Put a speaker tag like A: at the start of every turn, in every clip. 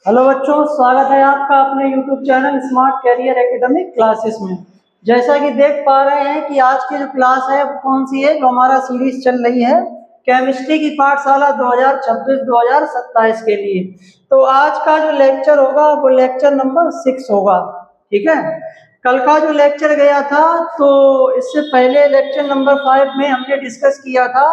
A: Hello बच्चों, स्वागत है आपका अपने YouTube channel smart career academic classes में। जैसा कि देख पा रहे हैं कि आज की जो क्लास है वो कौन सी है, जो हमारा सीरीज चल रही है केमिस्ट्री की पाठशाला 2026-2027 के लिए। तो आज का जो लेक्चर होगा वो लेक्चर नंबर 6 होगा। ठीक है, कल का जो लेक्चर गया था तो इससे पहले लेक्चर नंबर 5 में हमने डिस्कस किया था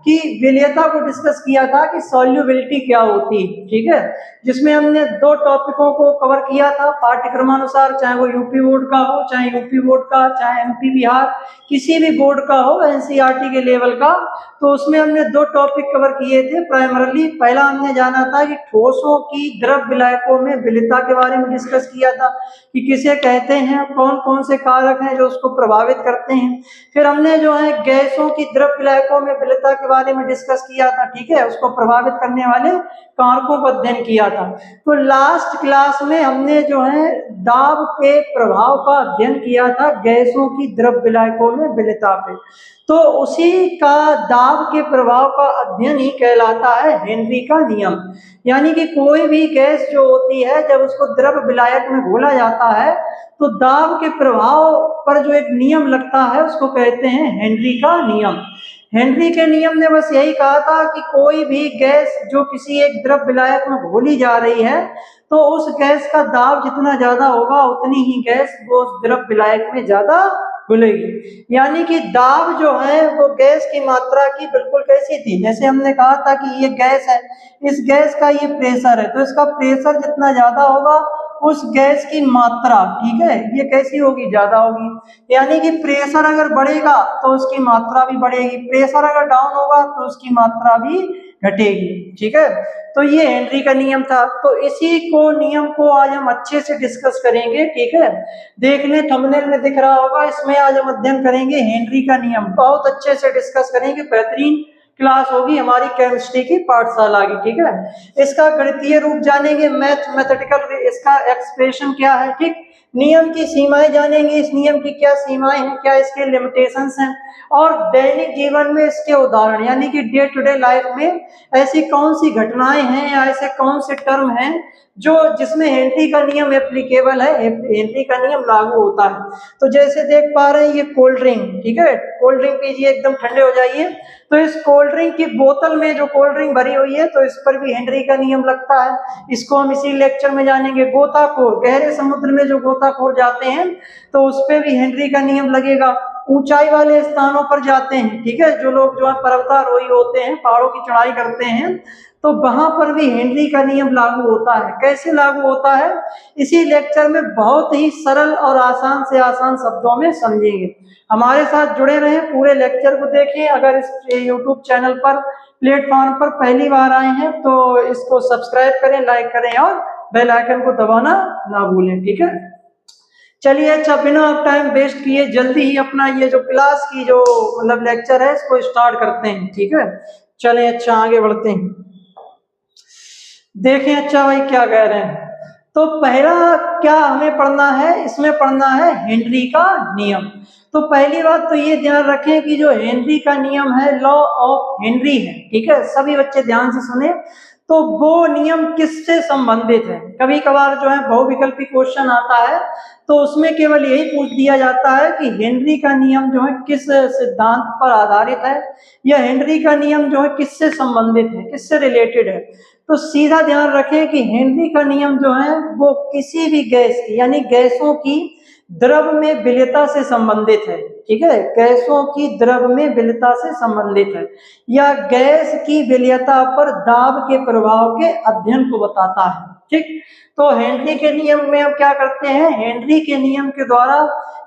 A: कि विलेयता को डिस्कस किया था कि सॉल्युबिलिटी क्या होती है। ठीक है, जिसमें हमने दो टॉपिकों को कवर किया था पाठ्यक्रमानुसार, चाहे वो यूपी बोर्ड का हो, चाहे यूपी बोर्ड का, चाहे एमपी बिहार किसी भी बोर्ड का हो, एनसीईआरटी के लेवल का। तो उसमें हमने दो टॉपिक कवर किए थे प्राइमरली। पहला हमने जाना था कि ठोसों की द्रव विलायकों में विलेयता के बारे में डिस्कस किया था कि किसे कहते हैं, कौन कौन से कारक हैं जो उसको प्रभावित करते हैं। फिर हमने जो है गैसों की द्रव विलायकों में विलेयता के बारे में डिस्कस किया था। ठीक है, उसको प्रभावित करने वाले कारकों का अध्ययन किया था। तो लास्ट क्लास में हमने जो है दाब के प्रभाव का अध्ययन किया था गैसों की द्रव विलायकों में विलेयता पे। तो उसी का दाब के प्रभाव का अध्ययन ही कहलाता है हेनरी का नियम। यानी कि कोई भी गैस जो होती है जब उसको द्रव विलायक में घोला जाता है तो दाब के प्रभाव पर जो एक नियम लगता है उसको कहते हैं हेनरी का नियम। हेनरी के नियम ने बस यही कहा था कि कोई भी गैस जो किसी एक द्रव विलायक में घोली जा रही है तो उस गैस का दाब जितना ज्यादा होगा उतनी ही गैस वो उस द्रव विलायक में ज्यादा घुलेगी। यानी कि दाब जो है वो गैस की मात्रा की बिल्कुल कैसी थी, जैसे हमने कहा था कि ये गैस है, इस गैस का ये प्रेशर है, तो इसका प्रेशर जितना ज्यादा होगा उस गैस की मात्रा, ठीक है, ये कैसी होगी, ज्यादा होगी। यानी कि प्रेशर अगर बढ़ेगा तो उसकी मात्रा भी बढ़ेगी, प्रेशर अगर डाउन होगा तो उसकी मात्रा भी घटेगी। ठीक है, तो ये हेनरी का नियम था। तो इसी को नियम को आज हम अच्छे से डिस्कस करेंगे। ठीक है, देख लें थंबनेल में दिख रहा होगा, इसमें आज हम अध्ययन करेंगे हेनरी का नियम, बहुत अच्छे से डिस्कस करेंगे। बेहतरीन क्लास होगी हमारी केमिस्ट्री की पाठशाला की। ठीक है, इसका गणितीय रूप जानेंगे, मैथमेटिकल इसका एक्सप्रेशन क्या है, ठीक, नियम की सीमाएं जानेंगे, इस नियम की क्या सीमाएं हैं, क्या इसके लिमिटेशंस हैं, और दैनिक जीवन में इसके उदाहरण, यानी कि डे टू डे लाइफ में ऐसी कौन सी घटनाएं हैं या ऐसे कौन से टर्म हैं जो जिसमें हेनरी का नियम एप्लीकेबल है, हेनरी का नियम लागू होता है। तो जैसे देख पा रहे हैं ये कोल्ड ड्रिंक, ठीक है, कोल्ड ड्रिंक पीजिए, एकदम ठंडे हो जाइए। तो इस कोल्ड ड्रिंक की बोतल में जो कोल्ड ड्रिंक भरी हुई है तो इस पर भी हेनरी का नियम लगता है। इसको हम इसी लेक्चर में जानेंगे। गोताखोर, गहरे समुद्र में जो गोताखोर जाते हैं तो उस पर भी हेनरी का नियम लगेगा। ऊंचाई वाले स्थानों पर जाते हैं, ठीक है, जो लोग जो है पर्वतारोही होते हैं, पहाड़ों की चढ़ाई करते हैं, तो वहां पर भी हेनरी का नियम लागू होता है। कैसे लागू होता है, इसी लेक्चर में बहुत ही सरल और आसान से आसान शब्दों में समझेंगे। हमारे साथ जुड़े रहें, पूरे लेक्चर को देखें। अगर इस YouTube चैनल पर, प्लेटफॉर्म पर पहली बार आए हैं तो इसको सब्सक्राइब करें, लाइक करें और बेल आइकन को दबाना ना भूलें। ठीक है, चलिए, अच्छा, बिना टाइम वेस्ट किए जल्दी ही अपना ये जो क्लास की जो मतलब लेक्चर है इसको स्टार्ट करते हैं। ठीक है, चलें, अच्छा, आगे बढ़ते हैं। देखें, अच्छा भाई क्या कह रहे हैं। तो पहला क्या हमें पढ़ना है, इसमें पढ़ना है हेनरी का नियम। तो पहली बात तो ये ध्यान रखें कि जो हेनरी का नियम है, लॉ ऑफ हेनरी है। ठीक है, सभी बच्चे ध्यान से सुने। तो वो नियम किससे संबंधित है, कभी कभार जो है बहुविकल्पी क्वेश्चन आता है तो उसमें केवल यही पूछ दिया जाता है कि हेनरी का नियम जो है किस सिद्धांत पर आधारित है, या हेनरी का नियम जो है किससे संबंधित है, किससे रिलेटेड है। तो सीधा ध्यान रखें कि हेनरी का नियम जो है वो किसी भी गैस की, यानी गैसों की द्रव में विलेयता से संबंधित है। ठीक है, गैसों की द्रव में विलेयता से संबंधित है, या गैस की विलेयता पर दाब के प्रभाव के अध्ययन को बताता है। ठीक, तो हेनरी के नियम में हम क्या करते हैं, हेनरी के नियम के द्वारा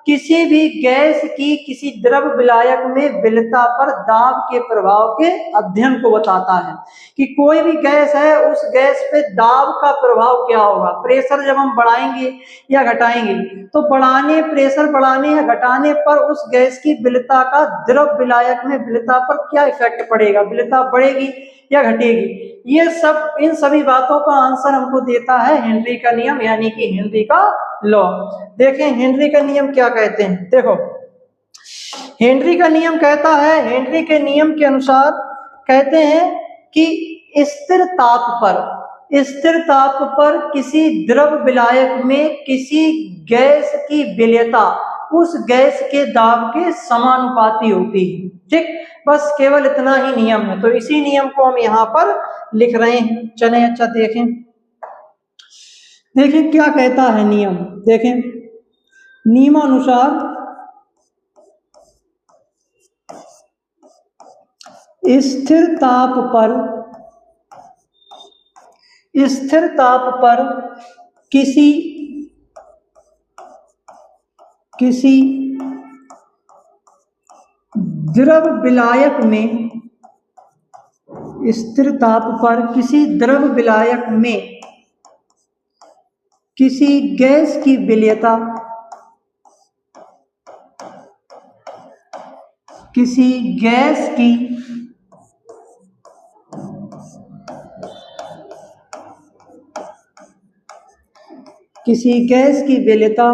A: किसी भी गैस की किसी द्रव विलायक में विलेयता पर दाब के प्रभाव के अध्ययन को बताता है कि कोई भी गैस है उस गैस पे दाब का प्रभाव क्या होगा। प्रेशर जब हम बढ़ाएंगे या घटाएंगे तो प्रेशर बढ़ाने या घटाने पर उस गैस की विलेयता का द्रव विलायक में विलेयता पर क्या इफेक्ट पड़ेगा, विलेयता बढ़ेगी या घटेगी। ये सब, इन सभी बातों का आंसर हमको देता है हेनरी का नियम, यानी कि हेनरी का लॉ। देखें हेनरी का नियम क्या कहते हैं। देखो, हेनरी का नियम कहता है, हेनरी के नियम के अनुसार कहते हैं कि स्थिर ताप पर, स्थिर ताप पर किसी द्रव विलायक में किसी गैस की विलेयता उस गैस के दाब के समानुपाती होती है। ठीक, बस केवल इतना ही नियम है, तो इसी नियम को हम यहाँ पर लिख रहे हैं। चलें अच्छा देखें, देखें क्या कहता है नियम। देखें नियमानुसार स्थिर ताप पर किसी द्रव विलायक में स्थिर ताप पर किसी द्रव विलायक में किसी गैस की विलेयता किसी गैस की विलेयता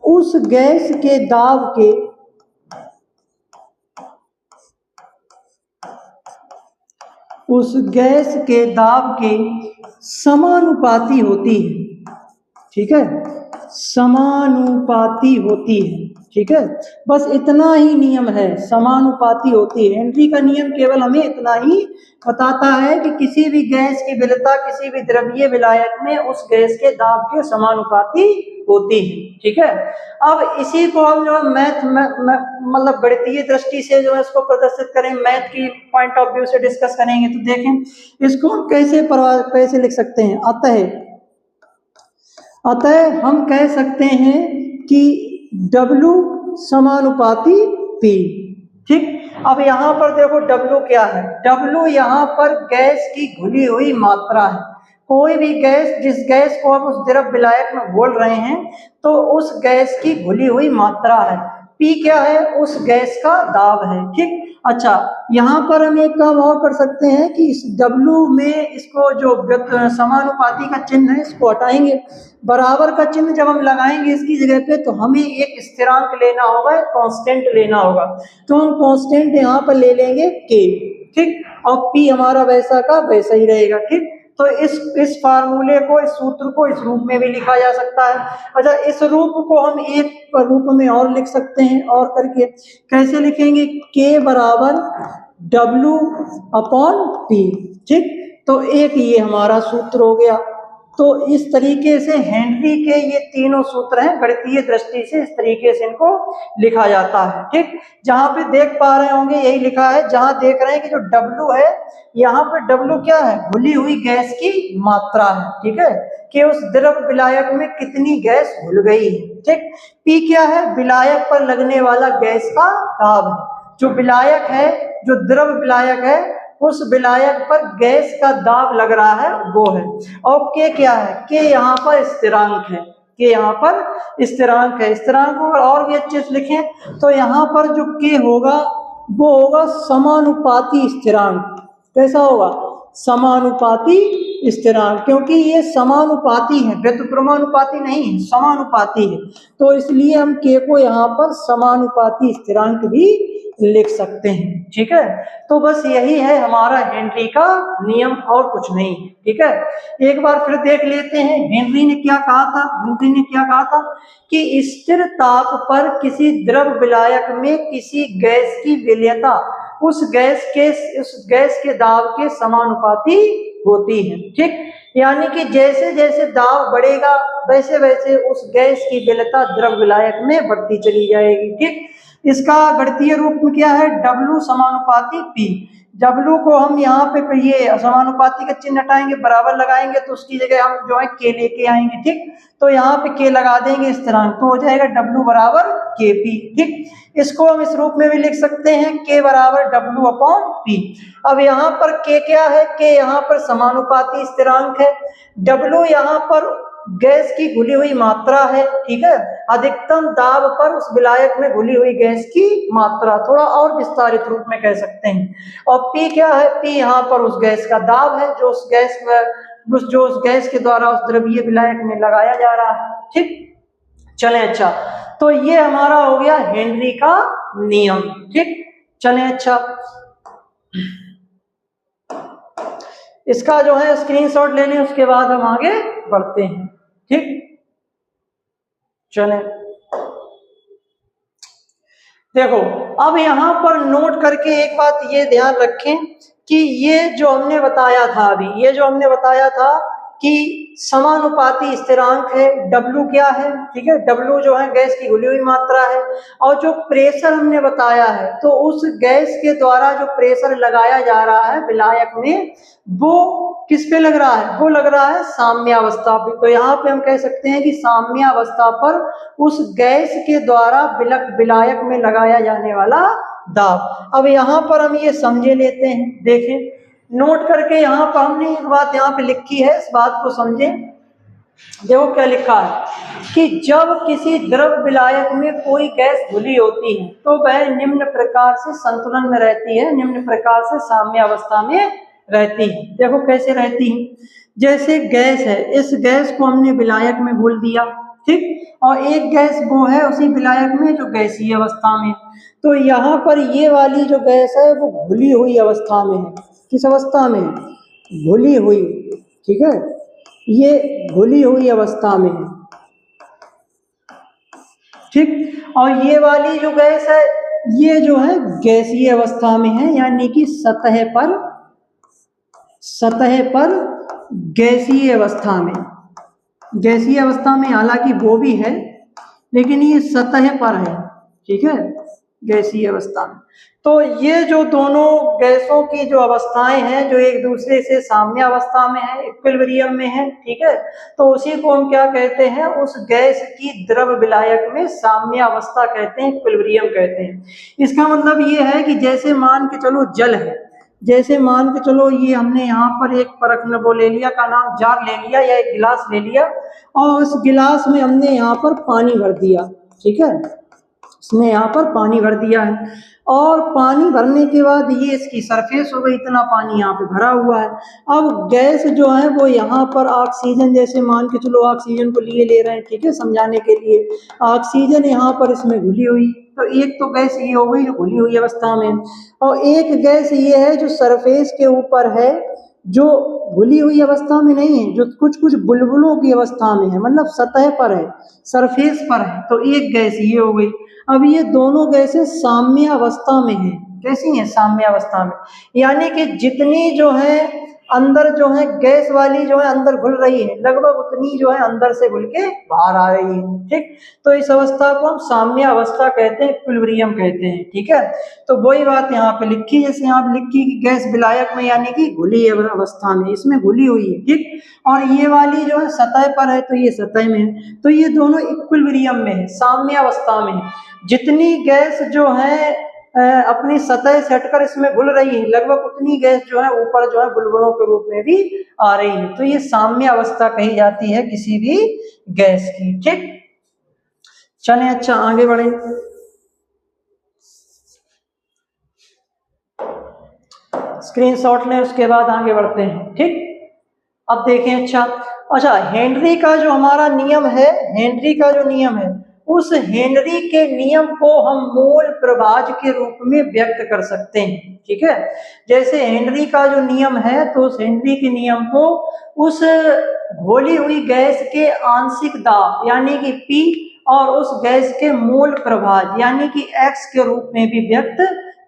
A: उस गैस के दाब के समानुपाती होती है। ठीक है, समानुपाती होती है। ठीक है, बस इतना ही नियम है, समानुपाती होती है। हेनरी का नियम केवल हमें इतना ही बताता है कि किसी भी गैस की विलेयता किसी भी द्रवीय विलायक में उस गैस के दाब के समानुपाती होती है। ठीक है, अब इसी को हम जो मैथ मतलब गणितीय दृष्टि से जो है इसको प्रदर्शित करें, मैथ की पॉइंट ऑफ व्यू से डिस्कस करेंगे, तो देखें इसको कैसे लिख सकते हैं। अतः हम कह सकते हैं कि W समानुपाती P। ठीक, अब यहाँ पर देखो W क्या है, W यहाँ पर गैस की घुली हुई मात्रा है। कोई भी गैस, जिस गैस को हम उस द्रव विलायक में घोल रहे हैं, तो उस गैस की घुली हुई मात्रा है। P क्या है, उस गैस का दाब है। ठीक, अच्छा यहाँ पर हम एक काम और कर सकते हैं कि इस W में इसको जो समानुपाती का चिन्ह है इसको हटाएंगे, बराबर का चिन्ह जब हम लगाएंगे इसकी जगह पे, तो हमें एक स्थिरांक लेना होगा, एक कांस्टेंट लेना होगा। तो हम कांस्टेंट यहाँ पर ले लेंगे K। ठीक, और P हमारा वैसा का वैसा ही रहेगा। ठीक, तो इस फार्मूले को, इस सूत्र को इस रूप में भी लिखा जा सकता है। अच्छा, इस रूप को हम एक रूप में और लिख सकते हैं, और करके कैसे लिखेंगे, K बराबर W अपॉन P। ठीक, तो एक ये हमारा सूत्र हो गया। तो इस तरीके से हेनरी के ये तीनों सूत्र हैं, गणितीय दृष्टि से इस तरीके से इनको लिखा जाता है। ठीक, जहां पे देख पा रहे होंगे यही लिखा है, जहां देख रहे हैं कि जो W है, यहाँ पे W क्या है, घुली हुई गैस की मात्रा है। ठीक है, कि उस द्रव विलायक में कितनी गैस घुल गई है। ठीक, P क्या है, विलायक पर लगने वाला गैस का दाब है। जो विलायक है, जो द्रव विलायक है, उस विलायक पर गैस का दाब लग रहा है वो है। और K क्या है, K यहाँ पर स्थिरांक है। K यहाँ पर स्थिरांक है। स्थिरांक और भी अच्छे से लिखें तो यहाँ पर जो K होगा वो होगा समानुपाती स्थिरांक। कैसा होगा, समानुपाती स्थिरांक, क्योंकि ये समानुपाती है, व्युत्क्रमानुपाती नहीं है, समानुपाती है। तो इसलिए हम K को यहाँ पर समानुपाती स्थिरांक भी लिख सकते हैं। ठीक है, तो बस यही है हमारा हेनरी का नियम, और कुछ नहीं। ठीक है, एक बार फिर देख लेते हैं हेनरी ने क्या कहा था। हेनरी ने क्या कहा था कि स्थिर ताप पर किसी द्रव विलायक में किसी गैस की विलेयता उस गैस के दाब के समानुपाती होती है। ठीक, यानी कि जैसे जैसे दाब बढ़ेगा वैसे वैसे उस गैस की विलेयता द्रव विलायक में बढ़ती चली जाएगी। ठीक, इसका गणितीय रूप में क्या है, W समानुपाती P। W को हम यहाँ पे ये समानुपाती का चिन्ह हटाएंगे, बराबर लगाएंगे, तो उसकी जगह हम जो है K लेके आएंगे। ठीक, तो यहाँ पे K लगा देंगे स्थिरांक, तो हो जाएगा W बराबर KP। ठीक, इसको हम इस रूप में भी लिख सकते हैं, K बराबर W अपॉन P। अब यहाँ पर K क्या है, K यहाँ पर समानुपाती स्थिरांक है, W यहाँ पर गैस की घुली हुई मात्रा है। ठीक है, अधिकतम दाब पर उस विलायक में घुली हुई गैस की मात्रा, थोड़ा और विस्तारित रूप में कह सकते हैं। और P क्या है, P यहाँ पर उस गैस का दाब है जो उस गैस के द्वारा उस द्रवीय विलायक में लगाया जा रहा है। ठीक, चलें अच्छा, तो ये हमारा हो गया हेनरी का नियम। ठीक, चलें अच्छा, इसका जो है स्क्रीनशॉट ले लें, उसके बाद हम आगे बढ़ते हैं। ठीक, चलें। देखो अब यहां पर नोट करके एक बात ये ध्यान रखें कि ये जो हमने बताया था अभी, ये जो हमने बताया था कि समानुपाती स्थिरांक है, W क्या है, ठीक है, W जो है गैस की घुली हुई मात्रा है, और जो प्रेशर हमने बताया है, तो उस गैस के द्वारा जो प्रेशर लगाया जा रहा है विलायक में, वो किस पे लग रहा है, वो लग रहा है साम्यावस्था पे। तो यहाँ पे हम कह सकते हैं कि साम्यावस्था पर उस गैस के द्वारा विलायक में लगाया जाने वाला दाब। अब यहाँ पर हम ये समझे लेते हैं, देखें नोट करके, यहाँ पर हमने एक बात यहाँ पे लिखी है, इस बात को समझें। देखो क्या लिखा है कि जब किसी द्रव विलायक में कोई गैस घुली होती है तो वह निम्न प्रकार से संतुलन में रहती है, निम्न प्रकार से साम्यावस्था में रहती है। देखो कैसे रहती है, जैसे गैस है, इस गैस को हमने विलायक में घोल दिया, ठीक, और एक गैस वो है उसी विलायक में जो गैसीय अवस्था में, तो यहाँ पर ये वाली जो गैस है वो घुली हुई अवस्था में है। किस अवस्था में, घुली हुई, ठीक है, ये घुली हुई अवस्था में है, ठीक, और ये वाली जो गैस है ये जो है गैसीय अवस्था में है, यानी कि सतह पर गैसीय अवस्था में, गैसीय अवस्था में हालांकि वो भी है लेकिन ये सतह पर है, ठीक है, गैसीय अवस्था में। तो ये जो दोनों गैसों की जो अवस्थाएं हैं जो एक दूसरे से साम्यावस्था में है, इक्विलिब्रियम में है, ठीक है, तो उसी को हम क्या कहते हैं, उस गैस की द्रव विलायक में साम्यावस्था कहते हैं, इक्विलिब्रियम कहते हैं। इसका मतलब ये है कि जैसे मान के चलो जल है, जैसे मान के चलो ये हमने यहाँ पर एक परख वो ले लिया, का नाम जार ले लिया या एक गिलास ले लिया, और उस गिलास में हमने यहाँ पर पानी भर दिया, ठीक है, इसने यहाँ पर पानी भर दिया है, और पानी भरने के बाद ये इसकी सरफेस हो गई, इतना पानी यहाँ पे भरा हुआ है। अब गैस जो है वो यहाँ पर ऑक्सीजन, जैसे मान के चलो ऑक्सीजन को लिए ले रहे हैं, ठीक है, समझाने के लिए, ऑक्सीजन यहाँ पर इसमें घुली हुई, तो एक तो गैस ये हो गई जो घुली हुई अवस्था में, और एक गैस ये है जो सरफेस के ऊपर है, जो घुली हुई अवस्था में नहीं है, जो कुछ कुछ बुलबुलों की अवस्था में है, मतलब सतह पर है, सरफेस पर है, तो एक गैस ये हो गई। अब ये दोनों गैसें साम्य अवस्था में है, कैसी हैं, साम्य अवस्था में, यानी कि जितनी जो है अंदर जो है गैस वाली जो है अंदर घुल रही है, लगभग उतनी जो है अंदर से घुल के बाहर आ रही है, ठीक, तो इस अवस्था को हम साम्य अवस्था कहते हैं, इक्विलिब्रियम कहते हैं, ठीक है। तो वही बात यहाँ पे लिखी, जैसे यहाँ पे लिखी कि गैस विलायक में यानी कि घुली अवस्था में, इसमें घुली हुई है, ठीक, और ये वाली जो है सतह पर है, तो ये सतह में है, तो ये दोनों इक्विलिब्रियम में है, साम्य अवस्था में है। जितनी गैस जो है अपनी सतह से हटकर इसमें घुल रही है, लगभग उतनी गैस जो है ऊपर जो है बुलबुलों के रूप में भी आ रही है, तो ये साम्य अवस्था कही जाती है किसी भी गैस की, ठीक। चलें, अच्छा आगे बढ़े। स्क्रीनशॉट लें, उसके बाद आगे बढ़ते हैं, ठीक। अब देखें, अच्छा हेनरी का जो हमारा नियम है, हेनरी का जो नियम है, उस हेनरी के नियम को हम मोल प्रभाज के रूप में व्यक्त कर सकते हैं, ठीक है। जैसे हेनरी का जो नियम है, तो उस हेनरी के नियम को उस घोली हुई गैस के आंशिक दाब यानी कि P और उस गैस के मोल प्रभाज यानी कि X के रूप में भी व्यक्त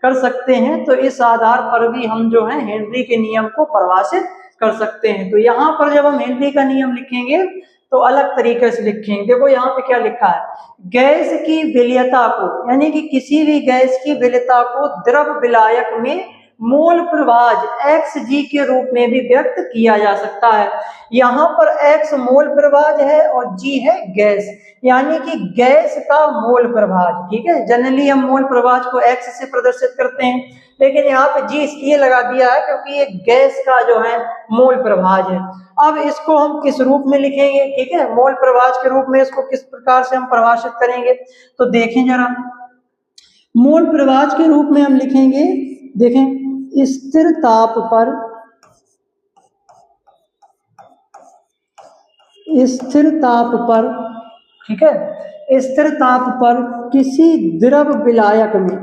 A: कर सकते हैं। तो इस आधार पर भी हम जो है हेनरी के नियम को परिभाषित कर सकते हैं। तो यहाँ पर जब हम हेनरी का नियम लिखेंगे तो अलग तरीके से लिखेंगे। देखो यहाँ पे क्या लिखा है, गैस की विलयता को यानी कि किसी भी गैस की विलयता को द्रव विलायक में मोल प्रभाज Xg के रूप में भी व्यक्त किया जा सकता है। यहाँ पर X मोल प्रभाज है और G है गैस, यानी कि गैस का मोल प्रभाज, ठीक है। जनरली हम मोल प्रभाज को X से प्रदर्शित करते हैं, लेकिन यहाँ पे G इसलिए लगा दिया है क्योंकि ये गैस का जो है मोल प्रभाज है। अब इसको हम किस रूप में लिखेंगे, ठीक है, मोल प्रभाज के रूप में इसको किस प्रकार से हम परिभाषित करेंगे, तो देखें जरा, मोल प्रभाज के रूप में हम लिखेंगे, देखें, स्थिर ताप पर ठीक है, स्थिर ताप पर किसी द्रव विलायक में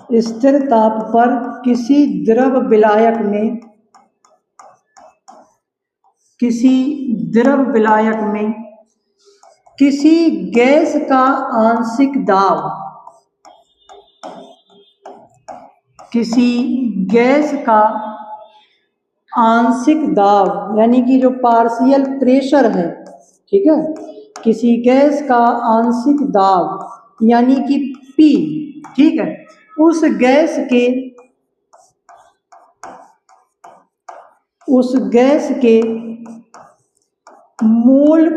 A: स्थिर ताप पर किसी द्रव विलायक में किसी गैस का आंशिक दाब यानी कि जो पार्शियल प्रेशर है, ठीक है, किसी गैस का आंशिक दाब यानी कि P, ठीक है, उस गैस के मोल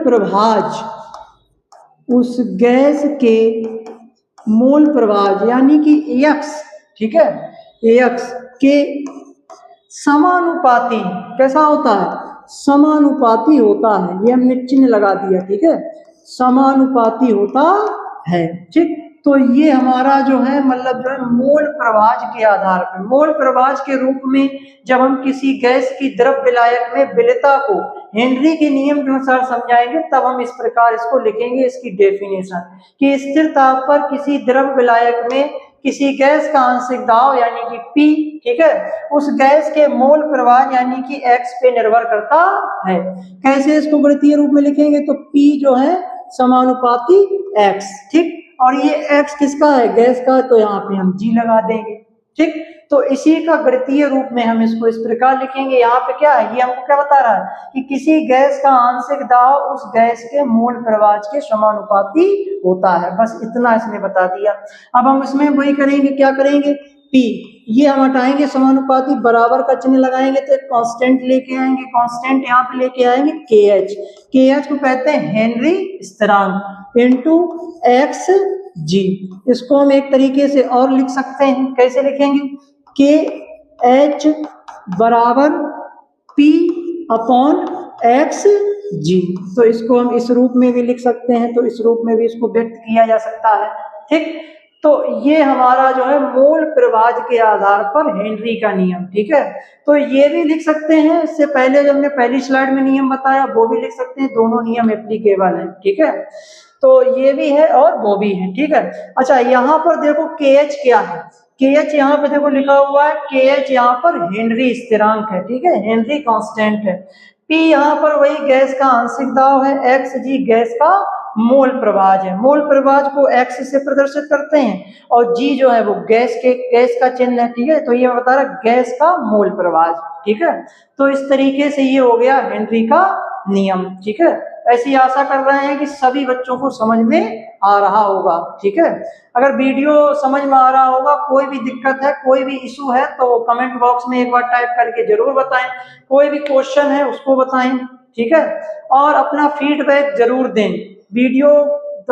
A: प्रभाज यानी कि AX, ठीक है, AX के समानुपाती कैसा होता है? समानुपाती होता है। ये हमने चिन्ह लगा दिया, ठीक है, समानुपाती होता है, ठीक। तो ये हमारा जो है मतलब जो है मोल प्रभाज के आधार पर, मोल प्रभाज के रूप में जब हम किसी गैस की द्रव विलायक में विलेयता को हेनरी के नियम के अनुसार समझाएंगे तब हम इस प्रकार इसको लिखेंगे, इसकी डेफिनेशन कि स्थिर ताप पर किसी द्रव विलायक में किसी गैस का आंशिक दाब यानी कि P, ठीक है, उस गैस के मोल प्रभाज यानी कि X पे निर्भर करता है। कैसे इसको गणितीय रूप में लिखेंगे? तो P जो है समानुपाती X, ठीक, और ये X किसका है? गैस का, तो यहाँ पे हम G लगा देंगे, ठीक। तो इसी का गणितीय रूप में हम इसको इस प्रकार लिखेंगे। यहाँ पे क्या है, ये हमको क्या बता रहा है कि किसी गैस का आंशिक दाब उस गैस के मोल प्रभाज के समानुपाती होता है। बस इतना इसने बता दिया। अब हम इसमें वही करेंगे, क्या करेंगे? P ये हम हटाएंगे, समानुपाती बराबर का चिन्ह लगाएंगे तो कांस्टेंट लेके आएंगे, कांस्टेंट यहाँ पे लेके आएंगे KH को कहते हैं हेनरी स्थिरांक इनटू XG। इसको हम एक तरीके से और लिख सकते हैं, कैसे लिखेंगे? KH बराबर P अपॉन XG। तो इसको हम इस रूप में भी लिख सकते हैं, तो इस रूप में भी इसको व्यक्त किया जा सकता है, ठीक। तो ये हमारा जो है मोल प्रभाज के आधार पर हेनरी का नियम, ठीक है। तो ये भी लिख सकते हैं, इससे पहले जो हमने पहली स्लाइड में नियम बताया वो भी लिख सकते हैं, दोनों नियम एप्लीकेबल हैं, ठीक है। तो ये भी है और वो भी है, ठीक है। अच्छा, यहाँ पर देखो KH क्या है? KH यहाँ पे देखो लिखा हुआ है, KH यहाँ पर हेनरी स्थिरांक है, ठीक है, हेनरी कांस्टेंट है। P यहाँ पर वही गैस का आंशिक दाब है, XG गैस का मोल प्रभाज है। मोल प्रभाज को X से प्रदर्शित करते हैं और G जो है वो गैस का चिन्ह है, ठीक है। तो ये बता रहा गैस का मोल प्रभाज, ठीक है। तो इस तरीके से ये हो गया हेनरी का नियम, ठीक है। ऐसी आशा कर रहे हैं कि सभी बच्चों को समझ में आ रहा होगा, ठीक है। अगर वीडियो समझ में आ रहा होगा, कोई भी दिक्कत है, कोई भी इशू है तो कमेंट बॉक्स में एक बार टाइप करके जरूर बताएं। कोई भी क्वेश्चन है उसको बताएं, ठीक है, और अपना फीडबैक जरूर दें। वीडियो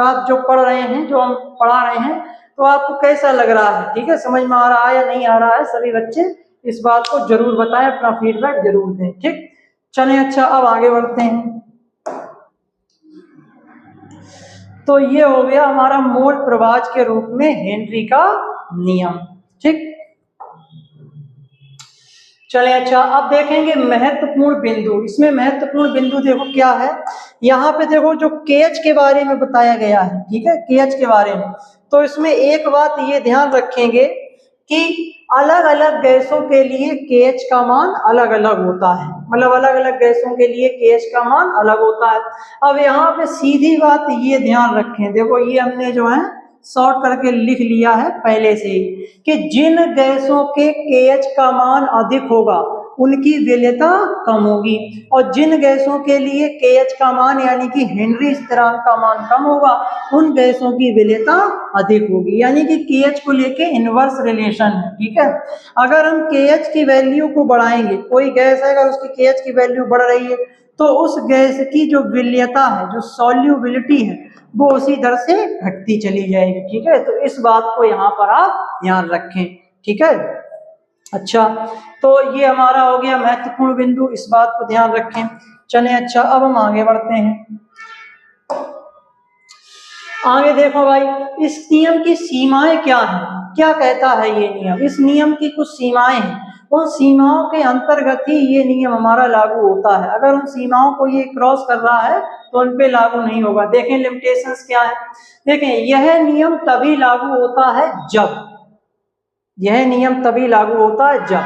A: आप जो पढ़ रहे हैं, जो हम पढ़ा रहे हैं, तो आपको कैसा लग रहा है, ठीक है, समझ में आ रहा है या नहीं आ रहा है? सभी बच्चे इस बात को जरूर बताएं, अपना फीडबैक जरूर दें, ठीक। चलें, अच्छा अब आगे बढ़ते हैं। तो ये हो गया हमारा मोल प्रभाज के रूप में हेनरी का नियम, ठीक। चलें, अच्छा अब देखेंगे महत्वपूर्ण बिंदु। इसमें महत्वपूर्ण बिंदु देखो क्या है, यहाँ पे देखो जो KH के बारे में बताया गया है, ठीक है, KH के बारे में। तो इसमें एक बात ये ध्यान रखेंगे कि अलग अलग गैसों के लिए KH का मान अलग अलग होता है, मतलब अलग अलग गैसों के लिए KH का मान अलग होता है। अब यहाँ पे सीधी बात ये ध्यान रखें, देखो ये हमने जो है शॉर्ट करके लिख लिया है पहले से ही कि जिन गैसों के KH का मान अधिक होगा उनकी विलेयता कम होगी, और जिन गैसों के लिए KH का मान यानी कि हेनरी स्थिरांक का मान कम होगा उन गैसों की विलेयता अधिक होगी। यानी कि KH को लेके इनवर्स रिलेशन है, ठीक है। अगर हम KH की वैल्यू को बढ़ाएंगे, कोई गैस है अगर उसकी KH की वैल्यू बढ़ रही है तो उस गैस की जो विलेयता है, जो सॉल्युबिलिटी है, वो उसी दर से घटती चली जाएगी, ठीक है। तो इस बात को यहाँ पर आप ध्यान रखें, ठीक है। अच्छा, तो ये हमारा हो गया महत्वपूर्ण बिंदु, इस बात को ध्यान रखें। चलें, अच्छा अब हम आगे बढ़ते हैं। आगे देखो भाई, इस नियम की सीमाएं क्या हैं, क्या कहता है ये नियम? इस नियम की कुछ सीमाएं हैं, उन सीमाओं के अंतर्गत ही ये नियम हमारा लागू होता है। अगर उन सीमाओं को ये क्रॉस कर रहा है तो उन पे लागू नहीं होगा। देखें लिमिटेशंस क्या है, देखें यह नियम तभी लागू होता है जब यह नियम तभी लागू होता है जब,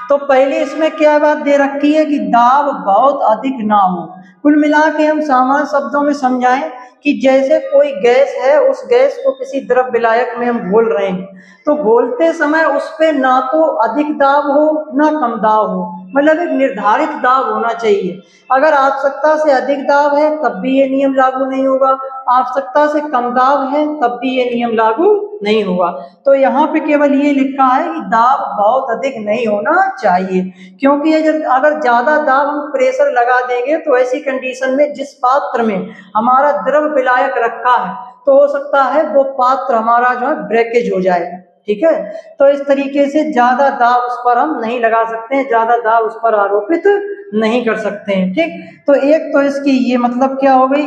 A: तो पहले इसमें क्या बात दे रखी है कि दाब बहुत अधिक ना हो। कुल मिला के हम सामान्य शब्दों में समझाएं कि जैसे कोई गैस है, उस गैस को किसी द्रव विलायक में हम घोल रहे हैं, तो घोलते समय उस पे ना तो अधिक दाब हो ना कम दाब हो, मतलब एक निर्धारित दाब होना चाहिए। अगर आवश्यकता से अधिक दाब है तब भी ये नियम लागू नहीं होगा, आवश्यकता से कम दाब है तब भी ये नियम लागू नहीं होगा। तो यहाँ पे केवल ये लिखा है कि दाब बहुत अधिक नहीं होना चाहिए, क्योंकि ये जब अगर ज्यादा दाब हम प्रेशर लगा देंगे तो ऐसी कंडीशन में जिस पात्र में हमारा द्रव विलायक रखा है, तो हो सकता है वो पात्र हमारा जो है ब्रेकेज हो जाए। ठीक है, तो इस तरीके से ज्यादा दाब उस पर हम नहीं लगा सकते हैं, ज्यादा दाब उस पर आरोपित नहीं कर सकते हैं। ठीक, तो एक तो इसकी ये मतलब क्या हो गई,